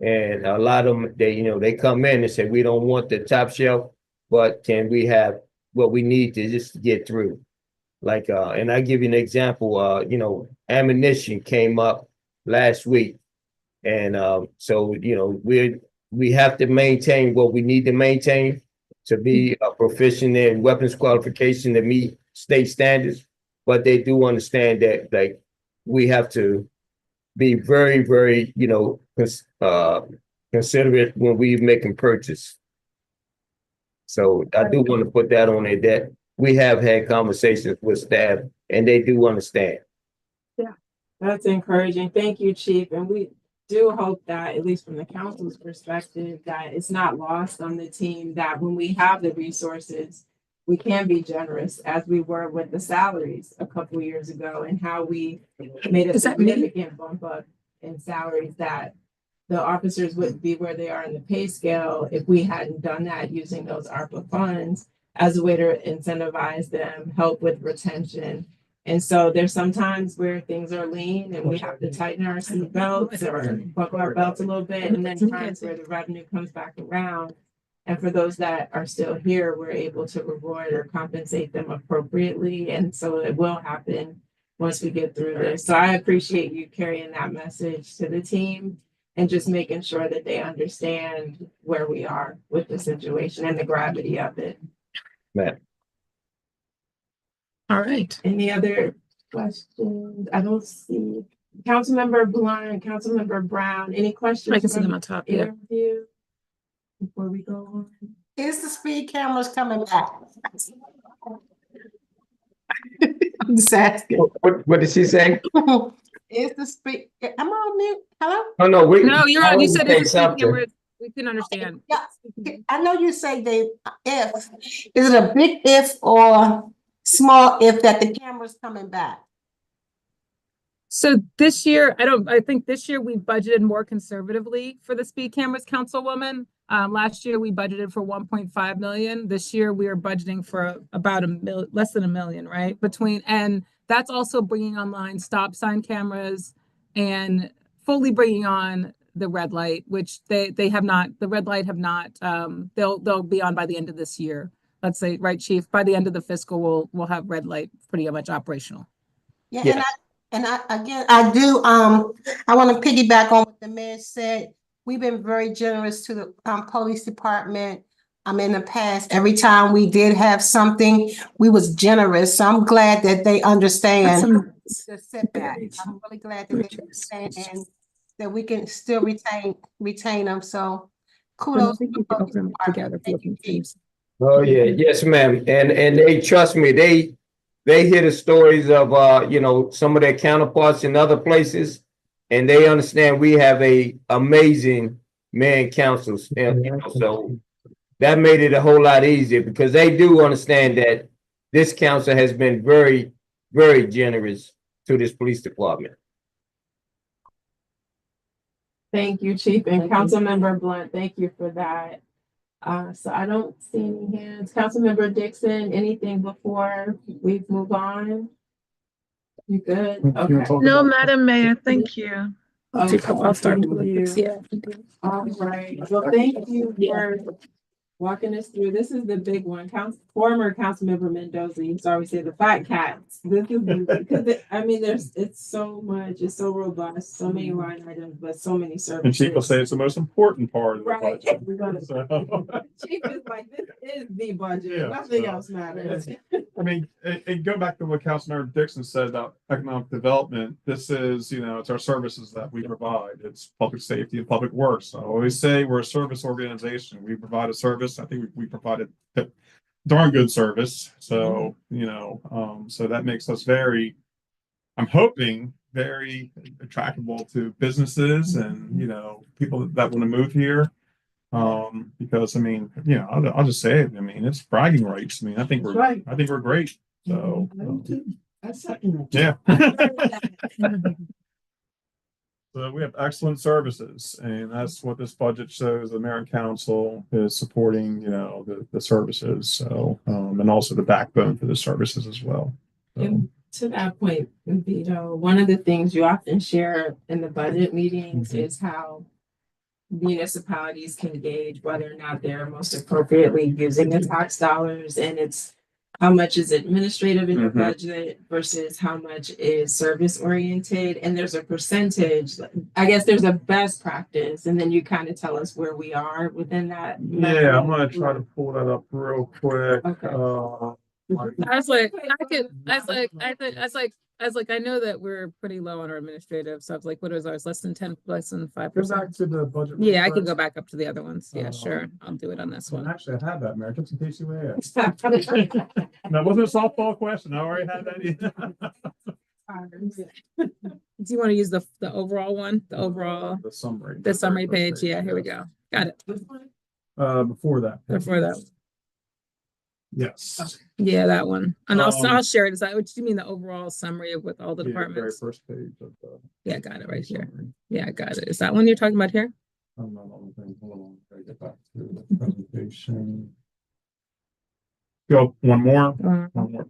and a lot of them, they, you know, they come in and say, we don't want the top shelf, but can we have what we need to just get through? Like, and I give you an example, you know, ammunition came up last week. And so, you know, we have to maintain what we need to maintain to be proficient in weapons qualification to meet state standards. But they do understand that, like, we have to be very, very, you know, considerate when we making purchase. So I do want to put that on there, that we have had conversations with staff and they do understand. Yeah, that's encouraging. Thank you, Chief. And we do hope that, at least from the council's perspective, that it's not lost on the team that when we have the resources, we can be generous, as we were with the salaries a couple of years ago, and how we made a significant bump up in salaries, that the officers wouldn't be where they are in the pay scale if we hadn't done that using those ARPA funds as a way to incentivize them, help with retention. And so there's sometimes where things are lean and we have to tighten our seat belts or buckle our belts a little bit, and then times where the revenue comes back around. And for those that are still here, we're able to reward or compensate them appropriately. And so it will happen once we get through this. So I appreciate you carrying that message to the team and just making sure that they understand where we are with the situation and the gravity of it. Man. All right. Any other questions? I don't see. Councilmember Blunt, Councilmember Brown, any questions? I can see them on top. Yeah. Interview before we go on. Is the speed cameras coming back? I'm just asking. What did she say? Is the speed? Am I on mute? Hello? Oh, no, No, you're on. You said say it's a speed something. camera. We couldn't understand. Yeah, I know you say if. Is it a big if or small if that the camera's coming back? So this year, I think this year we budgeted more conservatively for the speed cameras, Councilwoman. Last year we budgeted for 1.5 million. This year we are budgeting for about less than $1 million, right? And that's also bringing online stop sign cameras and fully bringing on the red light, which they have not, the red light have not, they'll be on by the end of this year. Let's say, right, Chief, by the end of the fiscal, we'll have red light pretty much operational. Yeah, Yes. and I do, I want to piggyback on what the mayor said. We've been very generous to the police department. In the past, every time we did have something, we was generous. So I'm glad that they understand the setback. I'm really glad that they understand and that we can still retain them. So kudos. Oh, yeah, yes, ma'am. And they trust me, they hear the stories of you know, some of their counterparts in other places, and they understand we have a amazing man councils. And, you know, so that made it a whole lot easier because they do understand that this council has been very, very generous to this police department. Thank you, Chief, and Councilmember Blunt, thank you for that. So I don't see any hands. Councilmember Dixon, anything before we move on? You good? Okay. No, Madam Mayor, thank you. Okay, I'll start thank you. yeah. All right, well, thank you for walking us through. This is the big one. Former Councilmember Mendoza used to always say the fat cats. This is I mean, it's so much, it's so robust, so many line items, but so many services. And Chief will say it's the most important part of the Right. budget. We're gonna- So, Chief is like, this is the budget. Yeah, Nothing so- else matters. I mean, and go back to what Councilmember Dixon said about economic development. This is, it's our services that we provide. It's public safety and public works. I always say we're a service organization. We provide a service. I think we provide a darn good service. So, so that makes us I'm hoping, very attractable to businesses and, people that want to move here. Because I mean, I'll just say it. I mean, it's bragging rights. I mean, I think we're great. So yeah. So we have excellent services, and that's what this budget shows. The mayor and council is supporting, the services. So, and also the backbone for the services as well. So, And to that point, Vito, one of the things you often share in the budget meetings is how municipalities can gauge whether or not they're most appropriately using the tax dollars, and it's how much is administrative in your budget versus how much is service oriented. And there's a percentage, I guess there's a best practice, and then you kind of tell us where we are within that. yeah, I'm gonna try to pull that up real quick. Okay. I was like, I know that we're pretty low on our administrative, so I was like, what is ours? Less than 5%? Go back to the budget. Yeah, I real can go quick. back up to the other ones. Yeah, sure. I'll do it on this Well, one. actually, I had that, Mayor, just in case you asked. That wasn't a softball question. I already had that. Do you want to use the overall one? The overall, The summary. the summary very page? first Yeah, here we yes. go. Got it. Before that. Before that. Yes. Yeah, that one. And Um, I'll share it. Is that what you mean? The overall summary of with all the Yeah, very departments? first page of the. Yeah, got it right here. summary. Yeah, I got it. Is that one you're talking about here? I'm not on the thing. Hold on. I gotta get back to the presentation. Go one more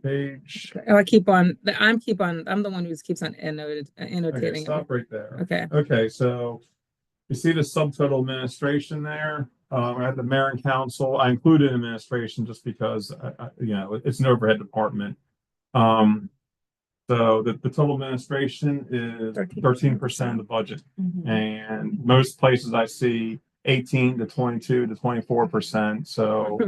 page. Oh, I'm the one who keeps on Okay, annotating. stop right there. Okay. Okay, so you see the subtotal administration there. I had the mayor and council. I included administration just because it's an overhead department. So the total administration is 13% of the budget, and most places I see 18 to 22 to 24%. So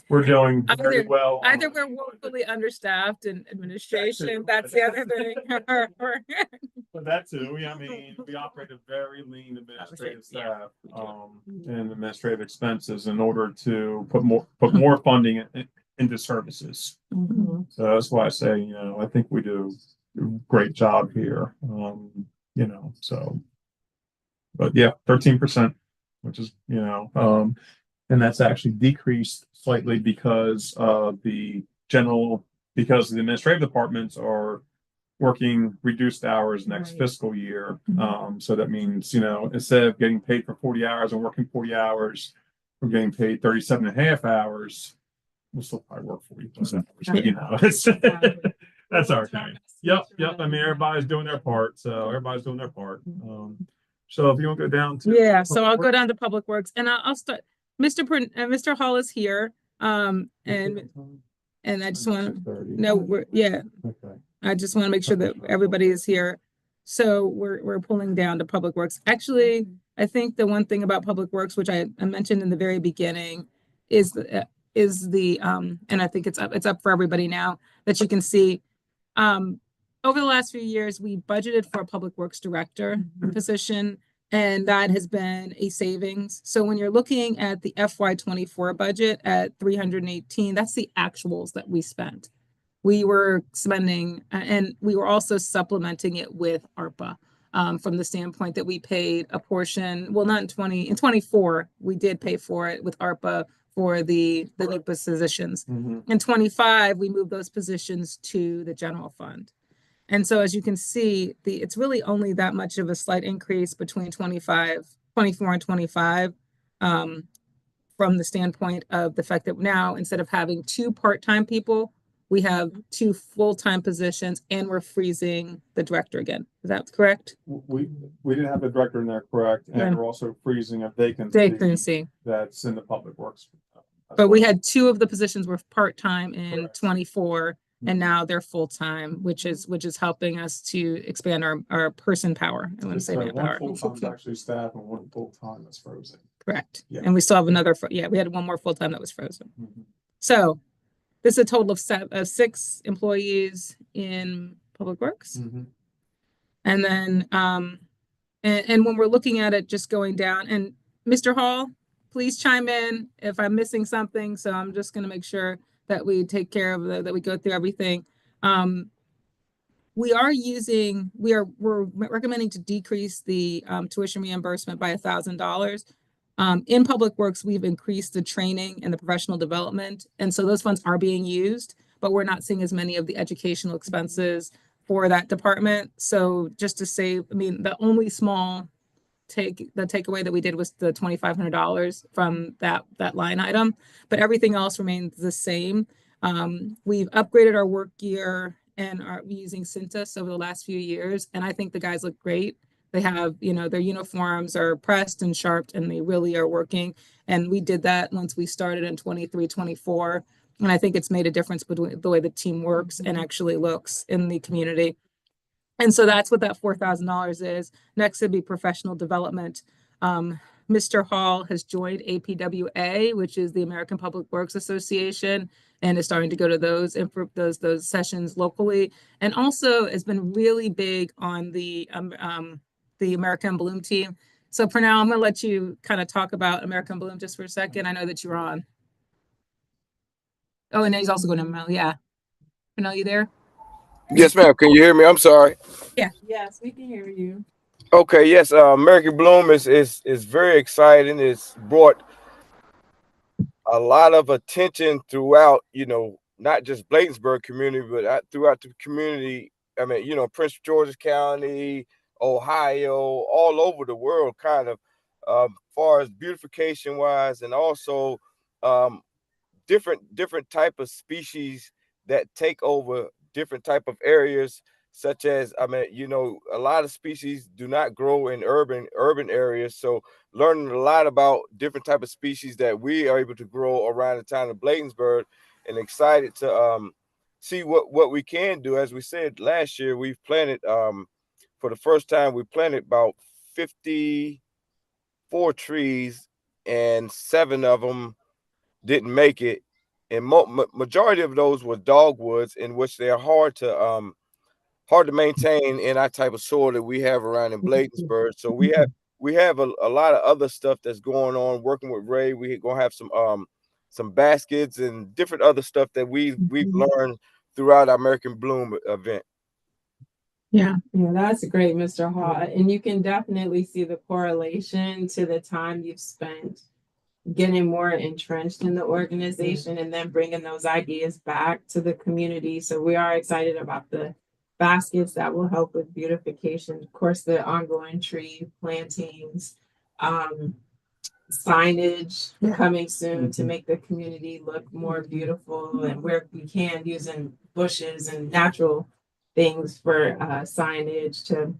we're doing very well. Either we're woefully understaffed in administration. That's the other thing. But that too, I mean, we operate a very lean administrative staff, and administrative expenses in order to put more funding into services. So that's why I say, I think we do a great job here. So, but yeah, 13%, which is, and that's actually decreased slightly because the administrative departments are working reduced hours next Right. fiscal year. So that means, instead of getting paid for 40 hours and working 40 hours, we're getting paid 37 and a half hours. We'll still probably work 40 plus hours, but, it's, that's our thing. Yep. I mean, everybody's doing their part. So everybody's doing their part. So if you want to go down to. Yeah, so I'll go down to Public Works and I'll start. Mr. Hall is here. And I just want to, Okay. I just want to make sure that everybody is here. So we're pulling down to Public Works. Actually, I think the one thing about Public Works, which I mentioned in the very beginning, is the and I think it's up for everybody now that you can see. Over the last few years, we budgeted for a Public Works Director position, and that has been a savings. So when you're looking at the FY24 budget at 318, that's the actuals that we spent. We were spending, and we were also supplementing it with ARPA from the standpoint that we paid a portion. Well, not in 24, we did pay for it with ARPA for the new positions. In 25, we moved those positions to the general fund. And so as you can see, it's really only that much of a slight increase between 24 and 25 from the standpoint of the fact that now instead of having 2 part-time people, we have 2 full-time positions and we're freezing the director again. Is that correct? We didn't have the director in there, correct? And Right. we're also freezing a vacancy Vacancy. that's in the public works But we had two of the positions were part-time in 24, and now they're full-time, which is helping us to expand our person power. I want to say So manpower. one full-time is actually staff and one full-time that's frozen. Correct. Yeah. And we still have another, we had one more full-time that was frozen. Mhm. So this is a total of 6 employees in Public Works. Mhm. And then, and when we're looking at it, just going down, and Mr. Hall, please chime in if I'm missing something. So I'm just going to make sure that we take care of that we go through everything. We're recommending to decrease the tuition reimbursement by $1,000. In Public Works, we've increased the training and the professional development. And so those funds are being used, but we're not seeing as many of the educational expenses for that department. So just to save, I mean, the only small takeaway that we did was the $2,500 from that line item, but everything else remains the same. We've upgraded our work gear and are using Cintas over the last few years, and I think the guys look great. They have, their uniforms are pressed and sharpened, and they really are working. And we did that once we started in 23, 24. And I think it's made a difference between the way the team works and actually looks in the community. And so that's what that $4,000 is. Next would be professional development. Mr. Hall has joined APWA, which is the American Public Works Association, and is starting to go to those sessions locally, and also has been really big on the American Bloom team. So for now, I'm going to let you kind of talk about American Bloom just for a second. I know that you're on. Oh, and he's also going to Mel. Yeah. Pernell, you there? Yes, ma'am. Can you hear me? I'm sorry. Yeah. Yes, we can hear you. Okay. Yes. American Bloom is very exciting. It's brought a lot of attention throughout, not just Bladensburg community, but throughout the community. I mean, Prince George's County, Ohio, all over the world, kind of, far as beautification wise, and also different type of species that take over different type of areas, such as, a lot of species do not grow in urban areas. So learning a lot about different type of species that we are able to grow around the town of Bladensburg, and excited to see what we can do. As we said last year, we've planted for the first time, we planted about 54 trees, and 7 of them didn't make it, and majority of those were dogwoods, in which they are hard to maintain in our type of soil that we have around in Bladensburg. So we have a lot of other stuff that's going on. Working with Ray, we're gonna have some baskets and different other stuff that we've learned throughout our American Bloom event. Yeah. Yeah, that's great, Mr. Hall. And you can definitely see the correlation to the time you've spent getting more entrenched in the organization and then bringing those ideas back to the community. So we are excited about the baskets that will help with beautification. Of course, the ongoing tree plantings, signage coming soon to make the community look more beautiful, and where we can, using bushes and natural things for signage to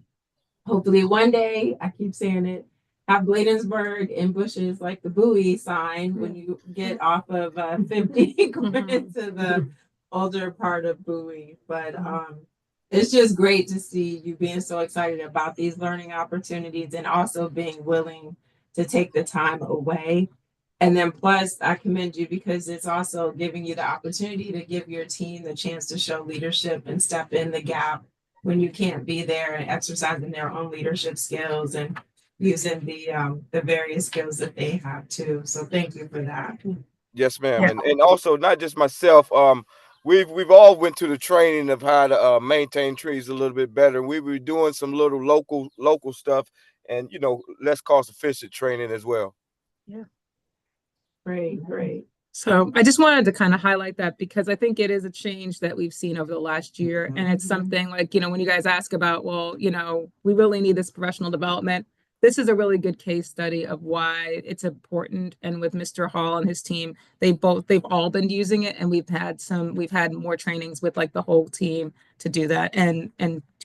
hopefully one day, I keep saying it, have Bladensburg in bushes like the buoy sign when you get off of 50 going into the older part of Bowie. But it's just great to see you being so excited about these learning opportunities, and also being willing to take the time away. And then plus, I commend you because it's also giving you the opportunity to give your team the chance to show leadership and step in the gap when you can't be there, and exercising their own leadership skills and using the various skills that they have too. So thank you for that. Yes, ma'am. And also, not just myself, we've all went to the training of how to maintain trees a little bit better. We were doing some little local stuff, and less cost efficient training as well. Yeah. Great. So I just wanted to kind of highlight that, because I think it is a change that we've seen over the last year. And it's something like, when you guys ask about, well, we really need this professional development. This is a really good case study of why it's important. And with Mr. Hall and his team, they've all been using it. And we've had more trainings with like the whole team to do that and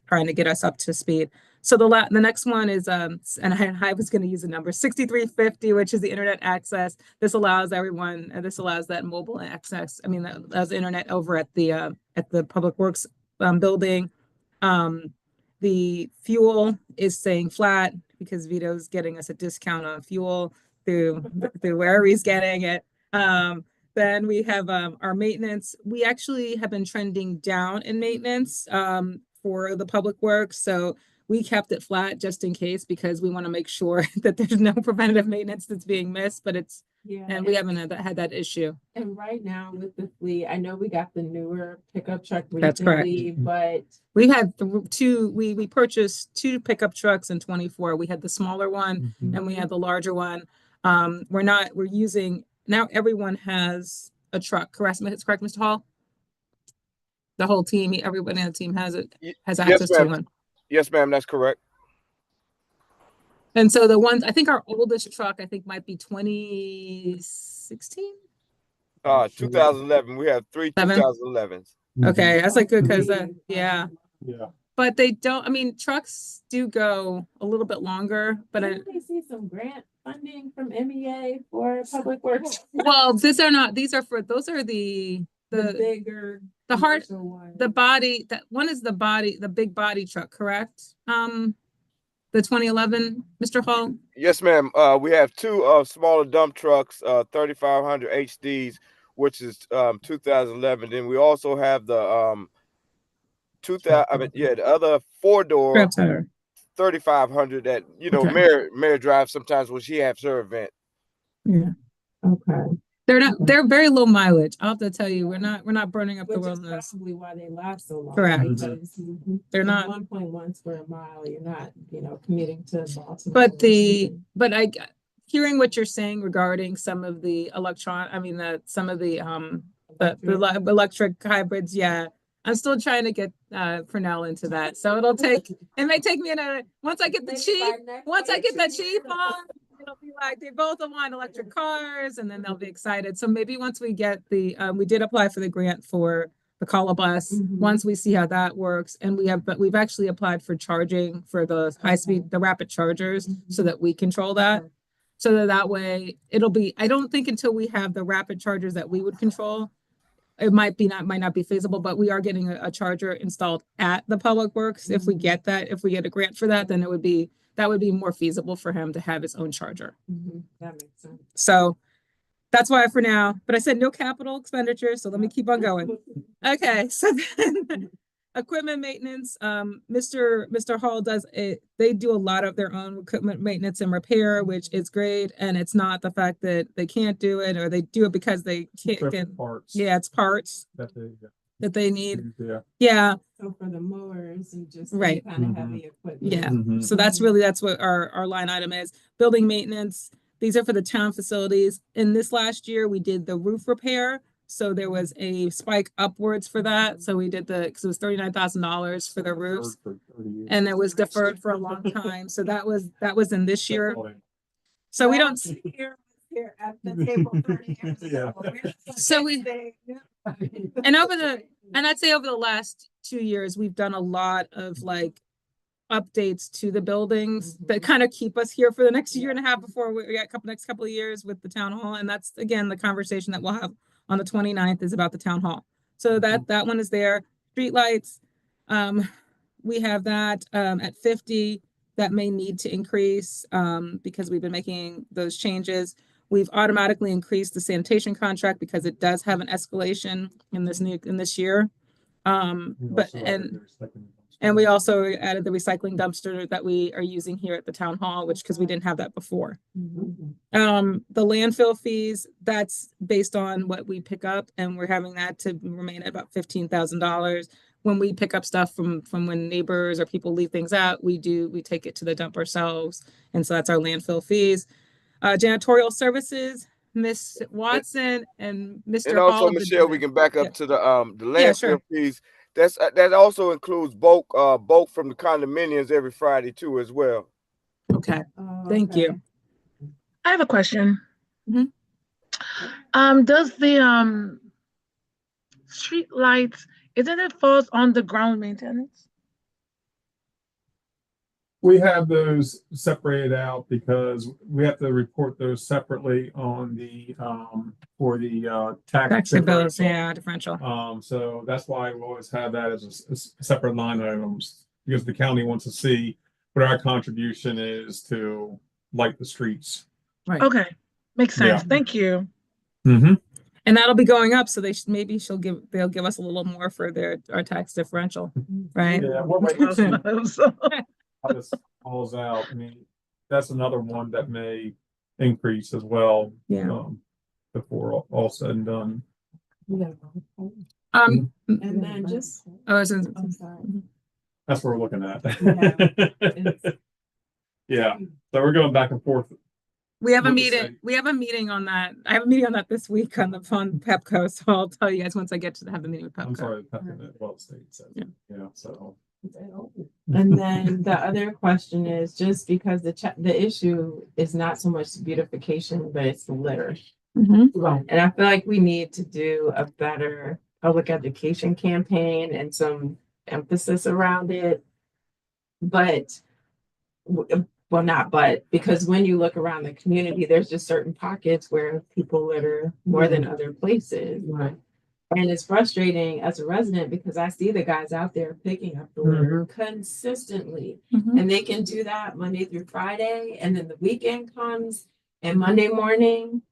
trying to get us up to speed. So the next one is and I was going to use a number 6350, which is the internet access. This allows everyone, this allows that mobile access. I mean, that allows internet over at the Public Works building. The fuel is staying flat because Vito's getting us a discount on fuel through wherever he's getting it. Then we have our maintenance. We actually have been trending down in maintenance for the Public Works. So we kept it flat just in case because we want to make sure that there's no preventative maintenance that's being missed, but it's, Yeah. and we haven't had that issue. And right now with the fleet, I know we got the newer pickup truck That's correct. recently, but We had we purchased 2 pickup trucks in 24. We had the smaller one and we had the larger one. We're using, now everyone has a truck, correct, Mr. Hall? The whole team, everybody on the team has it, has access to one. Yes, ma'am, that's correct. And so the ones, I think our oldest truck, I think might be 2016. 2011. We have 3 Seven? 2011s. Okay, that's like good because yeah. Yeah. But they don't, I mean, trucks do go a little bit longer, but didn't we see some grant funding from MEA for Public Works? well, these are those are the bigger, the hard, commercial one. the body, that one is the body, the big body truck, correct? The 2011, Mr. Hall? Yes, ma'am. We have 2 smaller dump trucks, 3500 HDs, which is 2011. Then we also have the 2000. I mean, yeah, the other 4-door 3500 that Okay. Mayor drives sometimes when she has her event. Yeah. Okay. They're very low mileage. I'll have to tell you, we're not burning up the Which is wilderness. probably why they last so long. Correct. Because They're not 1.1 square mile. You're not, commuting to Baltimore. But hearing what you're saying regarding some of the electric hybrids, yeah, I'm still trying to get Purnell into that. So it may take me once I get the chief on, it'll be like they both want electric cars and then they'll be excited. So maybe once we get we did apply for the grant for the Call Bus. Once we see how that works, and we've actually applied for charging for the the rapid chargers so that we control that. So that way it'll be, I don't think until we have the rapid chargers that we would control, it might not be feasible, but we are getting a charger installed at the Public Works. If we get a grant for that, then that would be more feasible for him to have his own charger. That makes sense. So that's why for now, but I said no capital expenditures, so let me keep on going. Okay, so then equipment maintenance, Mr. Hall does it. They do a lot of their own equipment maintenance and repair, which is great. And it's not the fact that they can't do it or they do it because they can't get parts. Yeah, it's parts That they need. Yeah. Yeah. So for the mowers and just Right. kind of heavy equipment. Yeah. So that's what our line item is. Building maintenance. These are for the town facilities. In this last year, we did the roof repair. So there was a spike upwards for that. So we did because it was $39,000 for the roofs, and it was deferred for a long time. So that was in this year. So we don't. Here at the table 30 years Yeah. ago. So and I'd say over the last 2 years, we've done a lot of updates to the buildings that kind of keep us here for the next year and a half before we got next couple of years with the town hall. And that's again the conversation that we'll have on the 29th is about the town hall. So that one is there. Streetlights, we have that at 50. That may need to increase because we've been making those changes. We've automatically increased the sanitation contract because it does have an escalation in this year. And we also added the recycling dumpster that we are using here at the town hall, because we didn't have that before. The landfill fees, that's based on what we pick up, and we're having that to remain at about $15,000. When we pick up stuff from when neighbors or people leave things out, we take it to the dump ourselves. And so that's our landfill fees. Janitorial services, Miss Watson and Mr. And also, Hall. Michelle, we can back up to the landfill Yeah, sure. fees. That also includes bulk from the condominiums every Friday too, as well. Okay, thank you. I have a question. Does the street lights, isn't it falls on the ground maintenance? We have those separated out because we have to report those separately on the, for the, tax. Tax bills, differential. yeah, differential. So that's why we always have that as a separate line items, because the county wants to see what our contribution is to light the streets. Right. Okay, makes sense. Yeah. Thank you. Mm-hmm. And that'll be going up, so maybe they'll give us a little more for our tax differential, right? Yeah, we're waiting to see So- how this falls out. I mean, that's another one that may increase as well. Yeah. Before all said and done. Um, And then just, oh, I'm sorry. That's what we're looking at. Yeah. Yeah, so we're going back and forth. we have a What to meeting. say. We have a meeting on that. I have a meeting on that this week on Pepco. So I'll tell you guys once I get to have a meeting with Pepco. I'm sorry, well, state says, Yeah. yeah, so. And then the other question is just because the issue is not so much beautification, but it's the litter. Mhm. And I feel like we need to do a better public education campaign and some emphasis around it. But, well, not but, because when you look around the community, there's just certain pockets where people litter more than other places. Right. And it's frustrating as a resident because I see the guys out there picking up the litter consistently. Mhm. And they can do that Monday through Friday. And then the weekend comes and Monday morning,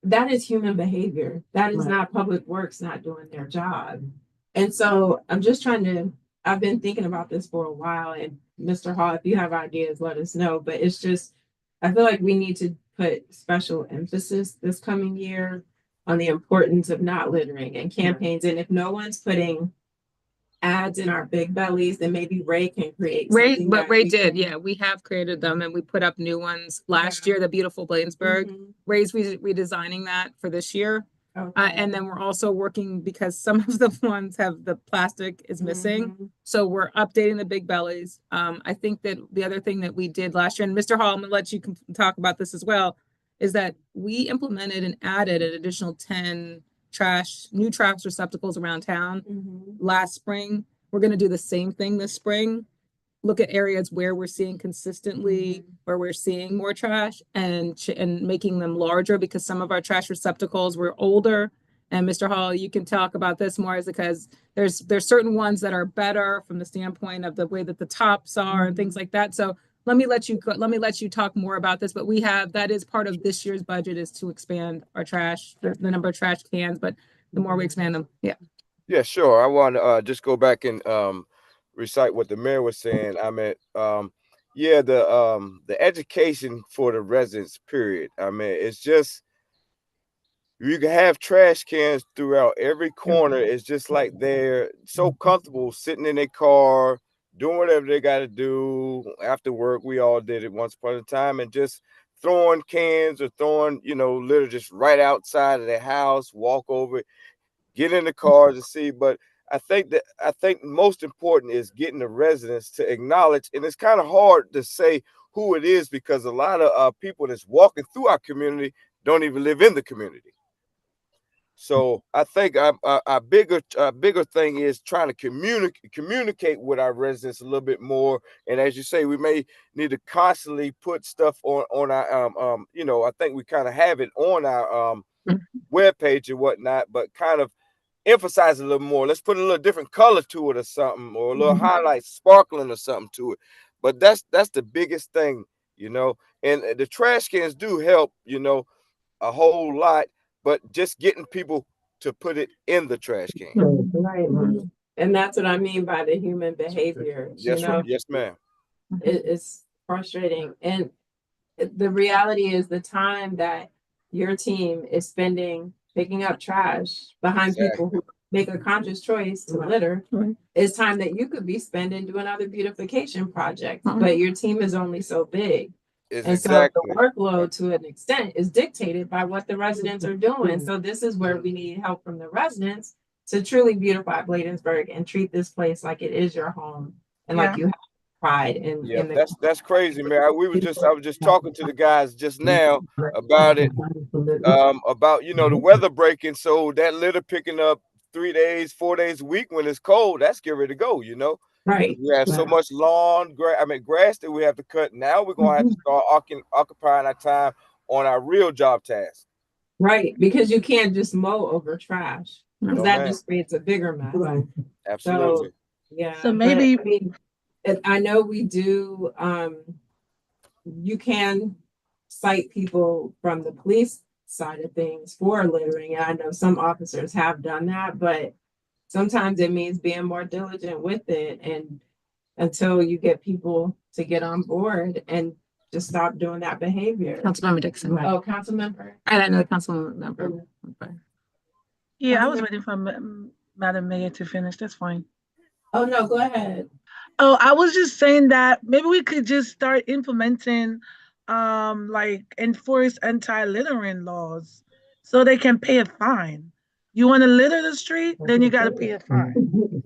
that is human behavior. That is not public works not doing their job. And so I'm just I've been thinking about this for a while. And Mr. Hall, if you have ideas, let us know. But it's just, I feel like we need to put special emphasis this coming year on the importance of not littering and campaigns. And if no one's putting ads in our big bellies, then maybe Ray can create something. But that Ray we did, can- yeah. We have created them and we put up new ones last year. The beautiful Bladensburg. Mhm. Ray's redesigning that for this year. Okay. And then we're also working because some of the ones have the plastic is missing. Mhm. So we're updating the big bellies. I think that the other thing that we did last year, and Mr. Hall, I'm gonna let you talk about this as well, is that we implemented and added an additional 10 new trash receptacles around town Mhm. last spring. We're gonna do the same thing this spring. Look at areas where we're seeing consistently, where we're seeing more trash and making them larger because some of our trash receptacles were older. And Mr. Hall, you can talk about this more is because there's certain ones that are better from the standpoint of the way that the tops are and things like that. So let me let you talk more about this, but that is part of this year's budget is to expand our trash, the number of trash cans, but the more we expand them. Yeah. Yeah, sure. I want to just go back and recite what the mayor was saying. I mean, yeah, the education for the residents, period. I mean, it's just you can have trash cans throughout every corner. It's just like they're so comfortable sitting in their car, doing whatever they got to do after work. We all did it once upon a time, and just throwing cans or throwing, litter just right outside of their house, walk over it, get in the cars and see. But I think most important is getting the residents to acknowledge, and it's kind of hard to say who it is because a lot of people that's walking through our community don't even live in the community. So I think our bigger thing is trying to communicate with our residents a little bit more. And as you say, we may need to constantly put stuff on our I think we kind of have it on our webpage and whatnot, but kind of emphasize a little more. Let's put a little different color to it or something, or a little highlight sparkling or something to it. But that's the biggest thing, and the trash cans do help, a whole lot, but just getting people to put it in the trash can. Right. And that's what I mean by the human behavior. Yes, yes, ma'am. It's frustrating. And the reality is the time that your team is spending picking up trash behind people who make a conscious choice to litter is time that you could be spending doing other beautification projects, but your team is only so big. And so the workload to an extent is dictated by what the residents are doing. So this is where we need help from the residents to truly beautify Bladensburg and treat this place like it is your home and like you have pride in. Yeah, that's crazy, man. I was just talking to the guys just now about it, about the weather breaking. So that litter picking up 3 days, 4 days a week when it's cold, that's get ready to go, Right. We have so much lawn, grass that we have to cut. Now we're gonna have to start occupying our time on our real job tasks. Right, because you can't just mow over trash. Because No, that ma'am. just creates a bigger mess. Absolutely. So, yeah. So maybe- but, I mean, I know we do, you can cite people from the police side of things for littering. And I know some officers have done that, but sometimes it means being more diligent with it. And until you get people to get on board and just stop doing that behavior. Councilmember Dixon. Oh, council member. I don't know, council member. Okay. Yeah, I was waiting for Madam Mayor to finish. That's fine. Oh, no, go ahead. Oh, I was just saying that maybe we could just start implementing, like enforce anti-littering laws so they can pay a fine. You want to litter the street, then you got to pay a fine.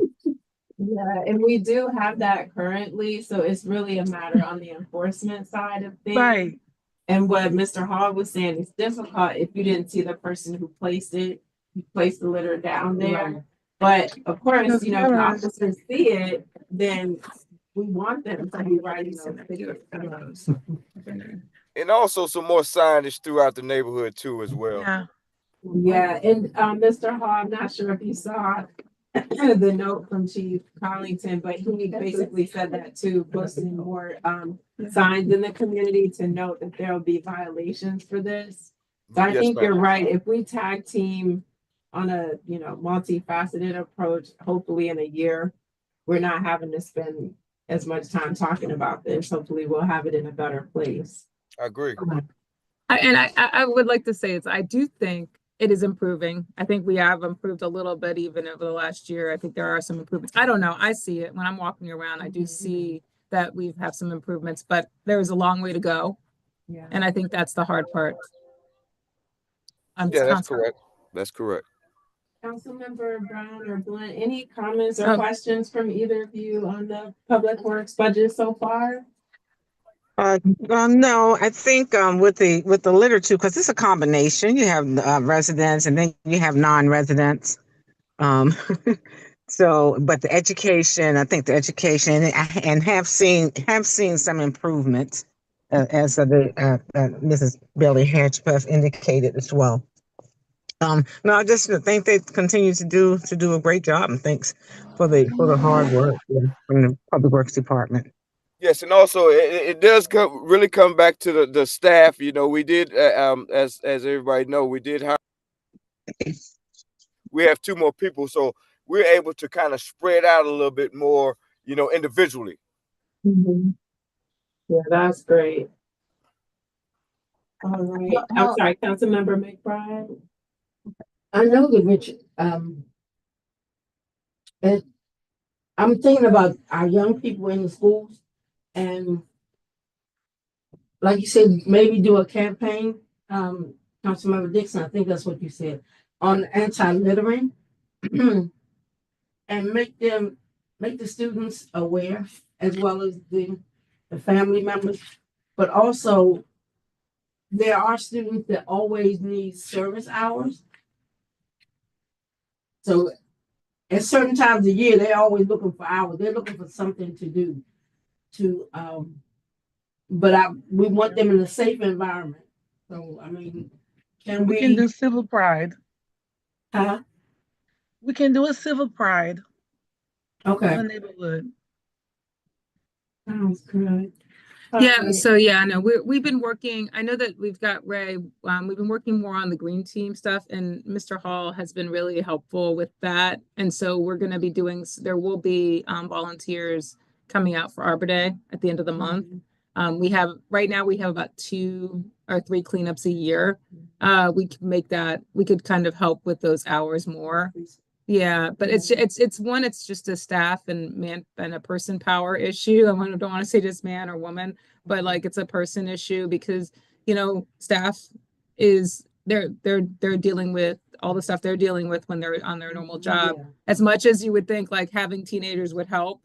Yeah, and we do have that currently, so it's really a matter on the enforcement side of things. Right. And what Mr. Hall was saying, it's difficult if you didn't see the person who placed it, who placed the litter down there. But of course, you know, if the officers see it, then we want them to be writing some videos. And also some more signage throughout the neighborhood too, as well. Yeah. Yeah, and Mr. Hall, I'm not sure if you saw the note from Chief Collington, but he basically said that too, posting more signs in the community to note that there will be violations for this. So I think you're right. If we tag team on a multifaceted approach, hopefully in a year, we're not having to spend as much time talking about this. Hopefully we'll have it in a better place. I agree. I would like to say I do think it is improving. I think we have improved a little bit even over the last year. I think there are some improvements. I don't know. I see it when I'm walking around. I do see that we've had some improvements, but there is a long way to go. Yeah. And I think that's the hard part. Yeah, that's correct. That's correct. Councilmember Brown or Blunt, any comments or questions from either of you on the Public Works budget so far? No, I think with the litter too, because it's a combination. You have residents and then you have non-residents. So, but the education, I think the education, and have seen some improvements, as Mrs. Billy Hatchpath indicated as well. No, I just think they continue to do a great job, and thanks for the hard work from the Public Works Department. Yes, and also it does really come back to the staff. You know, we did as everybody know, we have 2 more people, so we're able to kind of spread out a little bit more, individually. Mm-hmm. Yeah, that's great. All right. I'm sorry, Councilmember McBride. I know that Richard, I'm thinking about our young people in the schools, and like you said, maybe do a campaign, Councilmember Dixon, I think that's what you said, on anti-littering, and make the students aware, as well as the family members, but also there are students that always need service hours. So at certain times of year, they're always looking for hours. They're looking for something to do but we want them in a safe environment. So, I mean, we can do civil pride. Huh? We can do a civil pride. Okay. In the neighborhood. Sounds good. Yeah, so yeah, I know we've been working. I know that we've got Ray. We've been working more on the green team stuff, and Mr. Hall has been really helpful with that. And so we're going to be there will be volunteers coming out for Arbor Day at the end of the month. Right now we have about 2 or 3 cleanups a year. We could kind of help with those hours more. Yeah, but it's just a staff and a person power issue. I don't want to say just man or woman, but like it's a person issue because staff they're dealing with all the stuff they're dealing with when they're on their normal job. As much as you would think like having teenagers would help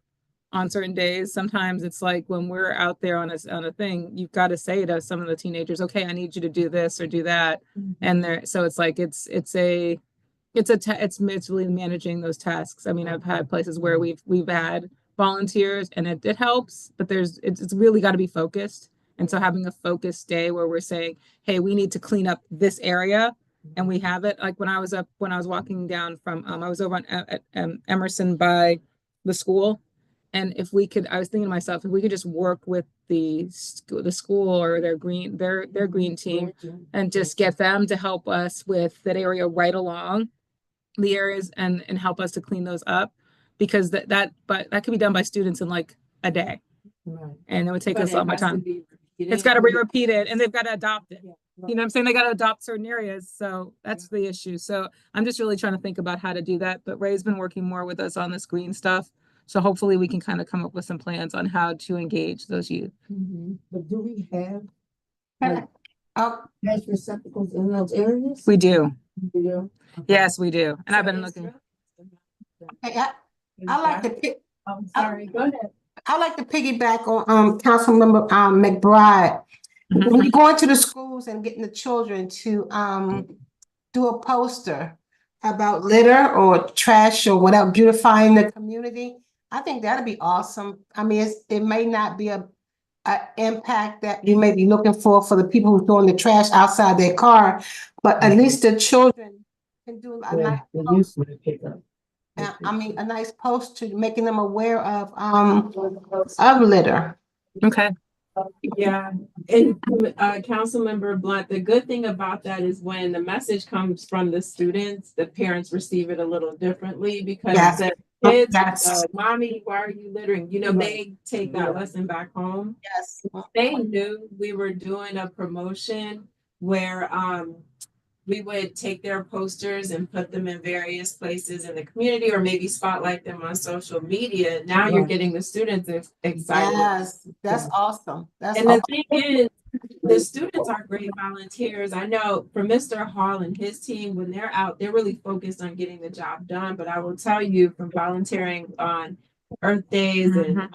on certain days, sometimes it's like when we're out there on a thing, you've got to say to some of the teenagers, okay, I need you to do this or do that. And so it's like it's really managing those tasks. I mean, I've had places where we've had volunteers, and it helps, but it's really got to be focused. And so having a focused day where we're saying, hey, we need to clean up this area, and we have it. Like when I was walking down from, I was over at Emerson by the school. And if we could, I was thinking to myself, if we could just work with the school or their green team and just get them to help us with that area right along the areas and help us to clean those up, because but that could be done by students in like a day. Right. And it would take But us a it lot more has to time. be It's got to be repeated, and they've got to adopt it. Yeah, You know what I'm saying? They got to adopt certain areas. So that's the issue. So I'm just really trying to think about how to do that. But Ray's been working more with us on this green stuff. So hopefully we can kind of come up with some plans on how to engage those youth. But do we have Oh, trash receptacles in those areas? We do. We do? Okay. Yes, we do. And I've been looking. hey, I like to pick. I'm sorry, go ahead. I like to piggyback on Councilmember McBride. Mhm. When you go into the schools and getting the children to do a poster about litter or trash or whatever, beautifying the community, I think that'd be awesome. I mean, it may not be a impact that you may be looking for the people who throwing the trash outside their car, but at least the children can do a nice The post. youth would pick up. I mean, a nice post to making them aware of litter. Okay. Yeah, and Councilmember Blunt, the good thing about that is when the message comes from the students, the parents receive it a little differently because Yes. the kids, Yes. mommy, why are you littering? You know, they take that lesson back home. Yes. They knew we were doing a promotion where we would take their posters and put them in various places in the community or maybe spotlight them on social media. Now you're getting the students excited. Yes, that's awesome. That's And the awesome. thing is, the students are great volunteers. I know for Mr. Hall and his team, when they're out, they're really focused on getting the job done. But I will tell you from volunteering on Earth Days and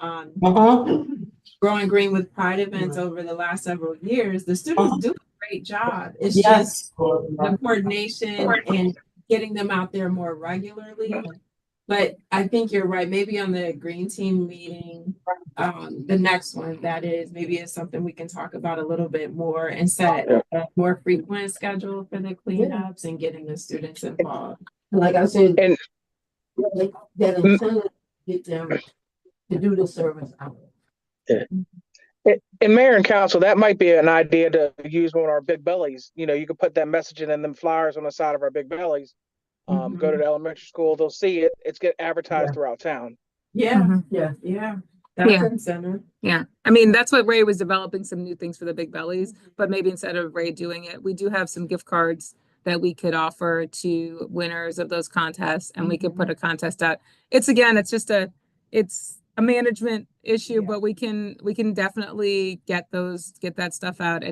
Growing Green with Pride events over the last several years, the students do a great job. It's just the coordination and getting them out there more regularly. But I think you're right. Maybe on the green team meeting, the next one that is, maybe it's something we can talk about a little bit more and set a more frequent schedule for the cleanups and getting the students involved. Like I said, And- that incentive get them to do the service hour. And Mayor and Council, that might be an idea to use one of our big bellies. You know, you could put that messaging in them flyers on the side of our big bellies. Go to the elementary school, they'll see it. It's get advertised throughout town. Yeah, that's Yeah. incentive. Yeah. I mean, that's what Ray was developing, some new things for the big bellies, but maybe instead of Ray doing it, we do have some gift cards that we could offer to winners of those contests, and we could put a contest out. It's a management issue, but we can definitely get that stuff out.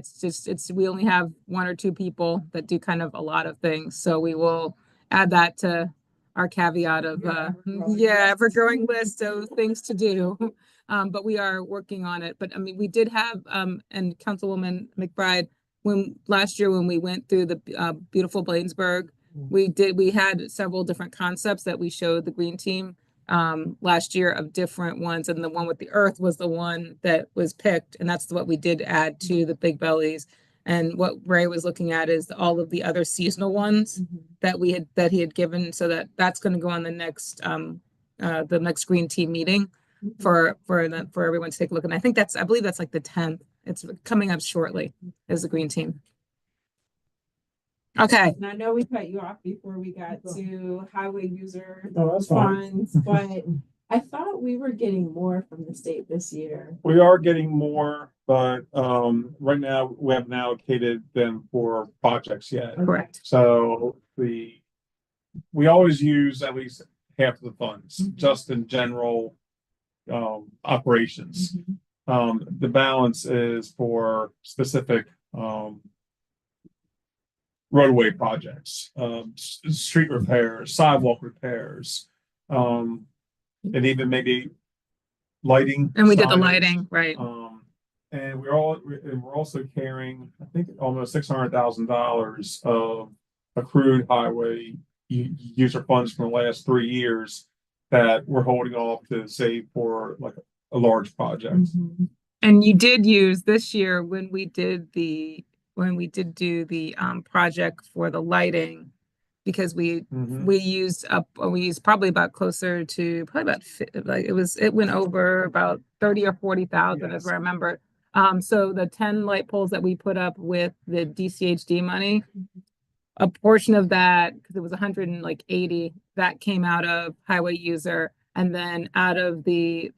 We only have one or two people that do kind of a lot of things. So we will add that to our caveat of ever-growing list of things to do. But we are working on it. But I mean, we did have and Councilwoman McBride, last year when we went through the beautiful Bladensburg, we had several different concepts that we showed the green team last year of different ones, and the one with the earth was the one that was picked, and that's what we did add to the big bellies. And what Ray was looking at is all of the other seasonal ones that he had given, so that's going to go on the next green team meeting for everyone to take a look. And I believe that's like the 10th. It's coming up shortly as the green team. Okay. And I know we cut you off before we got to highway user that's fine. funds, but I thought we were getting more from the state this year. We are getting more, but right now we haven't allocated them for projects yet. Correct. So we always use at least half of the funds, just in general operations. The balance is for specific roadway projects, street repairs, sidewalk repairs, and even maybe lighting. And we did the signage. lighting, right? And we're also carrying, I think, almost $600,000 of accrued highway user funds from the last 3 years that we're holding off to save for like a large project. Mhm. And you did use this year when we did do the project for the lighting, because we used probably about closer to probably about it went over about 30 or 40,000 as I remember. So the 10 light poles that we put up with the DCHD money, a portion of that, because it was 180, that came out of highway user, and then out of the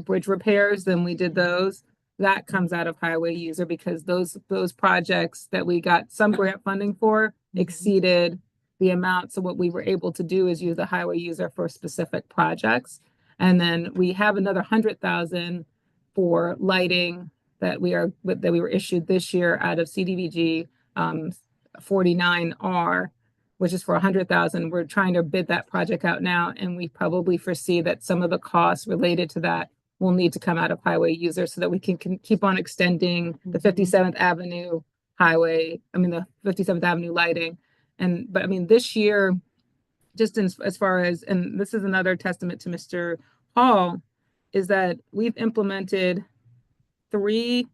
bridge repairs, then we did those. That comes out of highway user because those projects that we got some grant funding for exceeded the amount. So what we were able to do is use the highway user for specific projects. And then we have another 100,000 for lighting that we were issued this year out of CDBG 49R, which is for 100,000. We're trying to bid that project out now, and we probably foresee that some of the costs related to that will need to come out of highway users so that we can keep on extending the 57th Avenue highway, the 57th Avenue lighting. But I mean, this year, just as far as, and this is another testament to Mr. Hall, is that we've implemented 3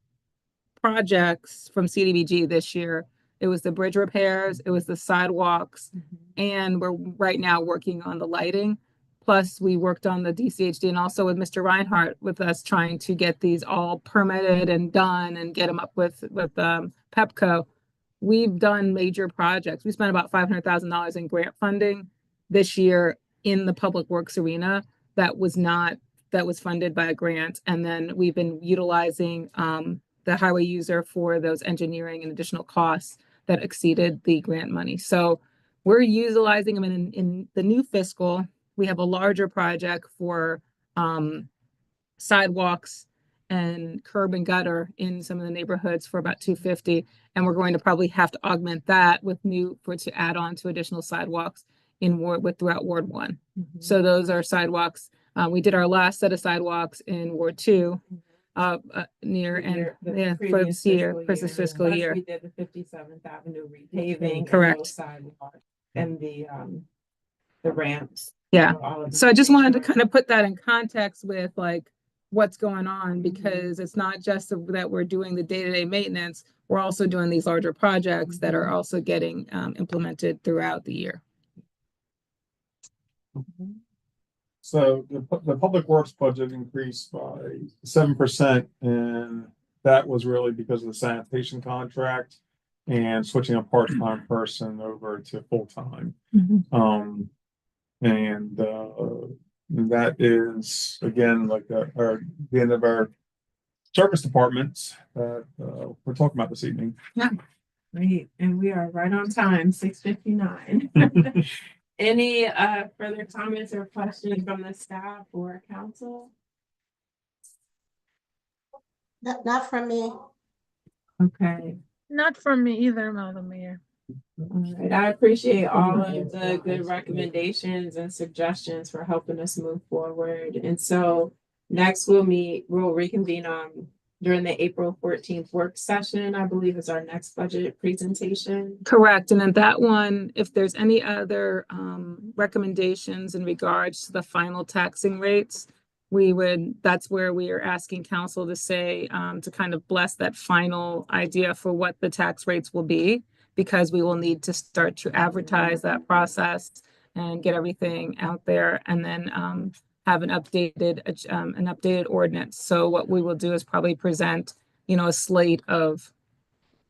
projects from CDBG this year. It was the bridge repairs, it was the sidewalks, and we're right now working on the lighting. Plus, we worked on the DCHD and also with Mr. Reinhardt with us trying to get these all permitted and done and get them up with PEPCO. We've done major projects. We spent about $500,000 in grant funding this year in the public works arena that was funded by a grant. And then we've been utilizing the highway user for those engineering and additional costs that exceeded the grant money. So we're utilizing them in the new fiscal. We have a larger project for sidewalks and curb and gutter in some of the neighborhoods for about 250. And we're going to probably have to augment that with to add on to additional sidewalks throughout Ward 1. So those are sidewalks. We did our last set of sidewalks in Ward 2 for this fiscal year. We did the 57th Avenue repaving. Correct. And those sidewalks and the ramps. Yeah. So So I just wanted to kind of put that in context with like what's going on, because it's not just that we're doing the day-to-day maintenance, we're also doing these larger projects that are also getting implemented throughout the year. So the public works budget increased by 7%, and that was really because of the sanitation contract and switching a part-time person over to full-time. And that is again like the end of our service departments that we're talking about this evening. Yeah. Great. And we are right on time, 6:59. Any further comments or questions from the staff or council? Not from me. Okay. Not from me either, Madam Mayor. All right. I appreciate all of the good recommendations and suggestions for helping us move forward. And so next we'll reconvene during the April 14th work session, I believe is our next budget presentation. Correct. And then that one, if there's any other recommendations in regards to the final taxing rates, that's where we are asking council to say, to kind of bless that final idea for what the tax rates will be, because we will need to start to advertise that process and get everything out there, and then have an updated ordinance. So what we will do is probably present, a slate of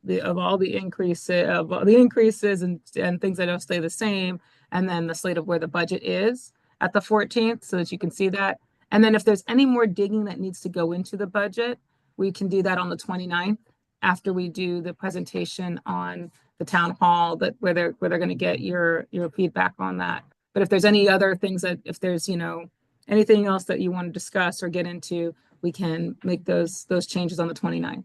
all the increases and things that don't stay the same, and then the slate of where the budget is at the 14th, so that you can see that. And then if there's any more digging that needs to go into the budget, we can do that on the 29th after we do the presentation on the town hall, where they're going to get your feedback on that. But if there's any other things if there's anything else that you want to discuss or get into, we can make those changes on the 29th.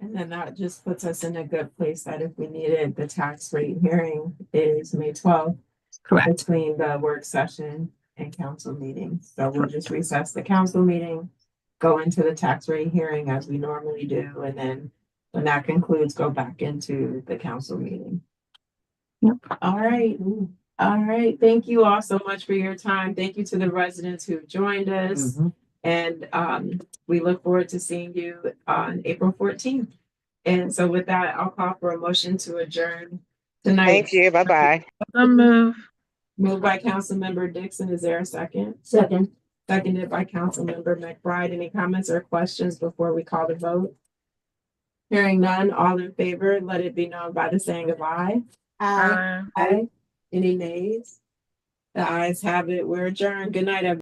And then that just puts us in a good place that if we needed, the tax rate hearing is May 12th. Correct. Between the work session and council meeting. So we'll just recess the council meeting, go into the tax rate hearing as we normally do, and then when that concludes, go back into the council meeting. Yep. All right. All right, thank you all so much for your time. Thank you to the residents who joined us. And we look forward to seeing you on April 14th. And so with that, I'll call for a motion to adjourn tonight. Thank you. Bye-bye. So move. Moved by Councilmember Dixon. Is there a second? Second. Seconded by Councilmember McBride. Any comments or questions before we call the vote? Hearing none, all in favor, let it be known by the saying of aye. Aye. Aye. Any nays? The ayes have it. We're adjourned. Good night, everyone.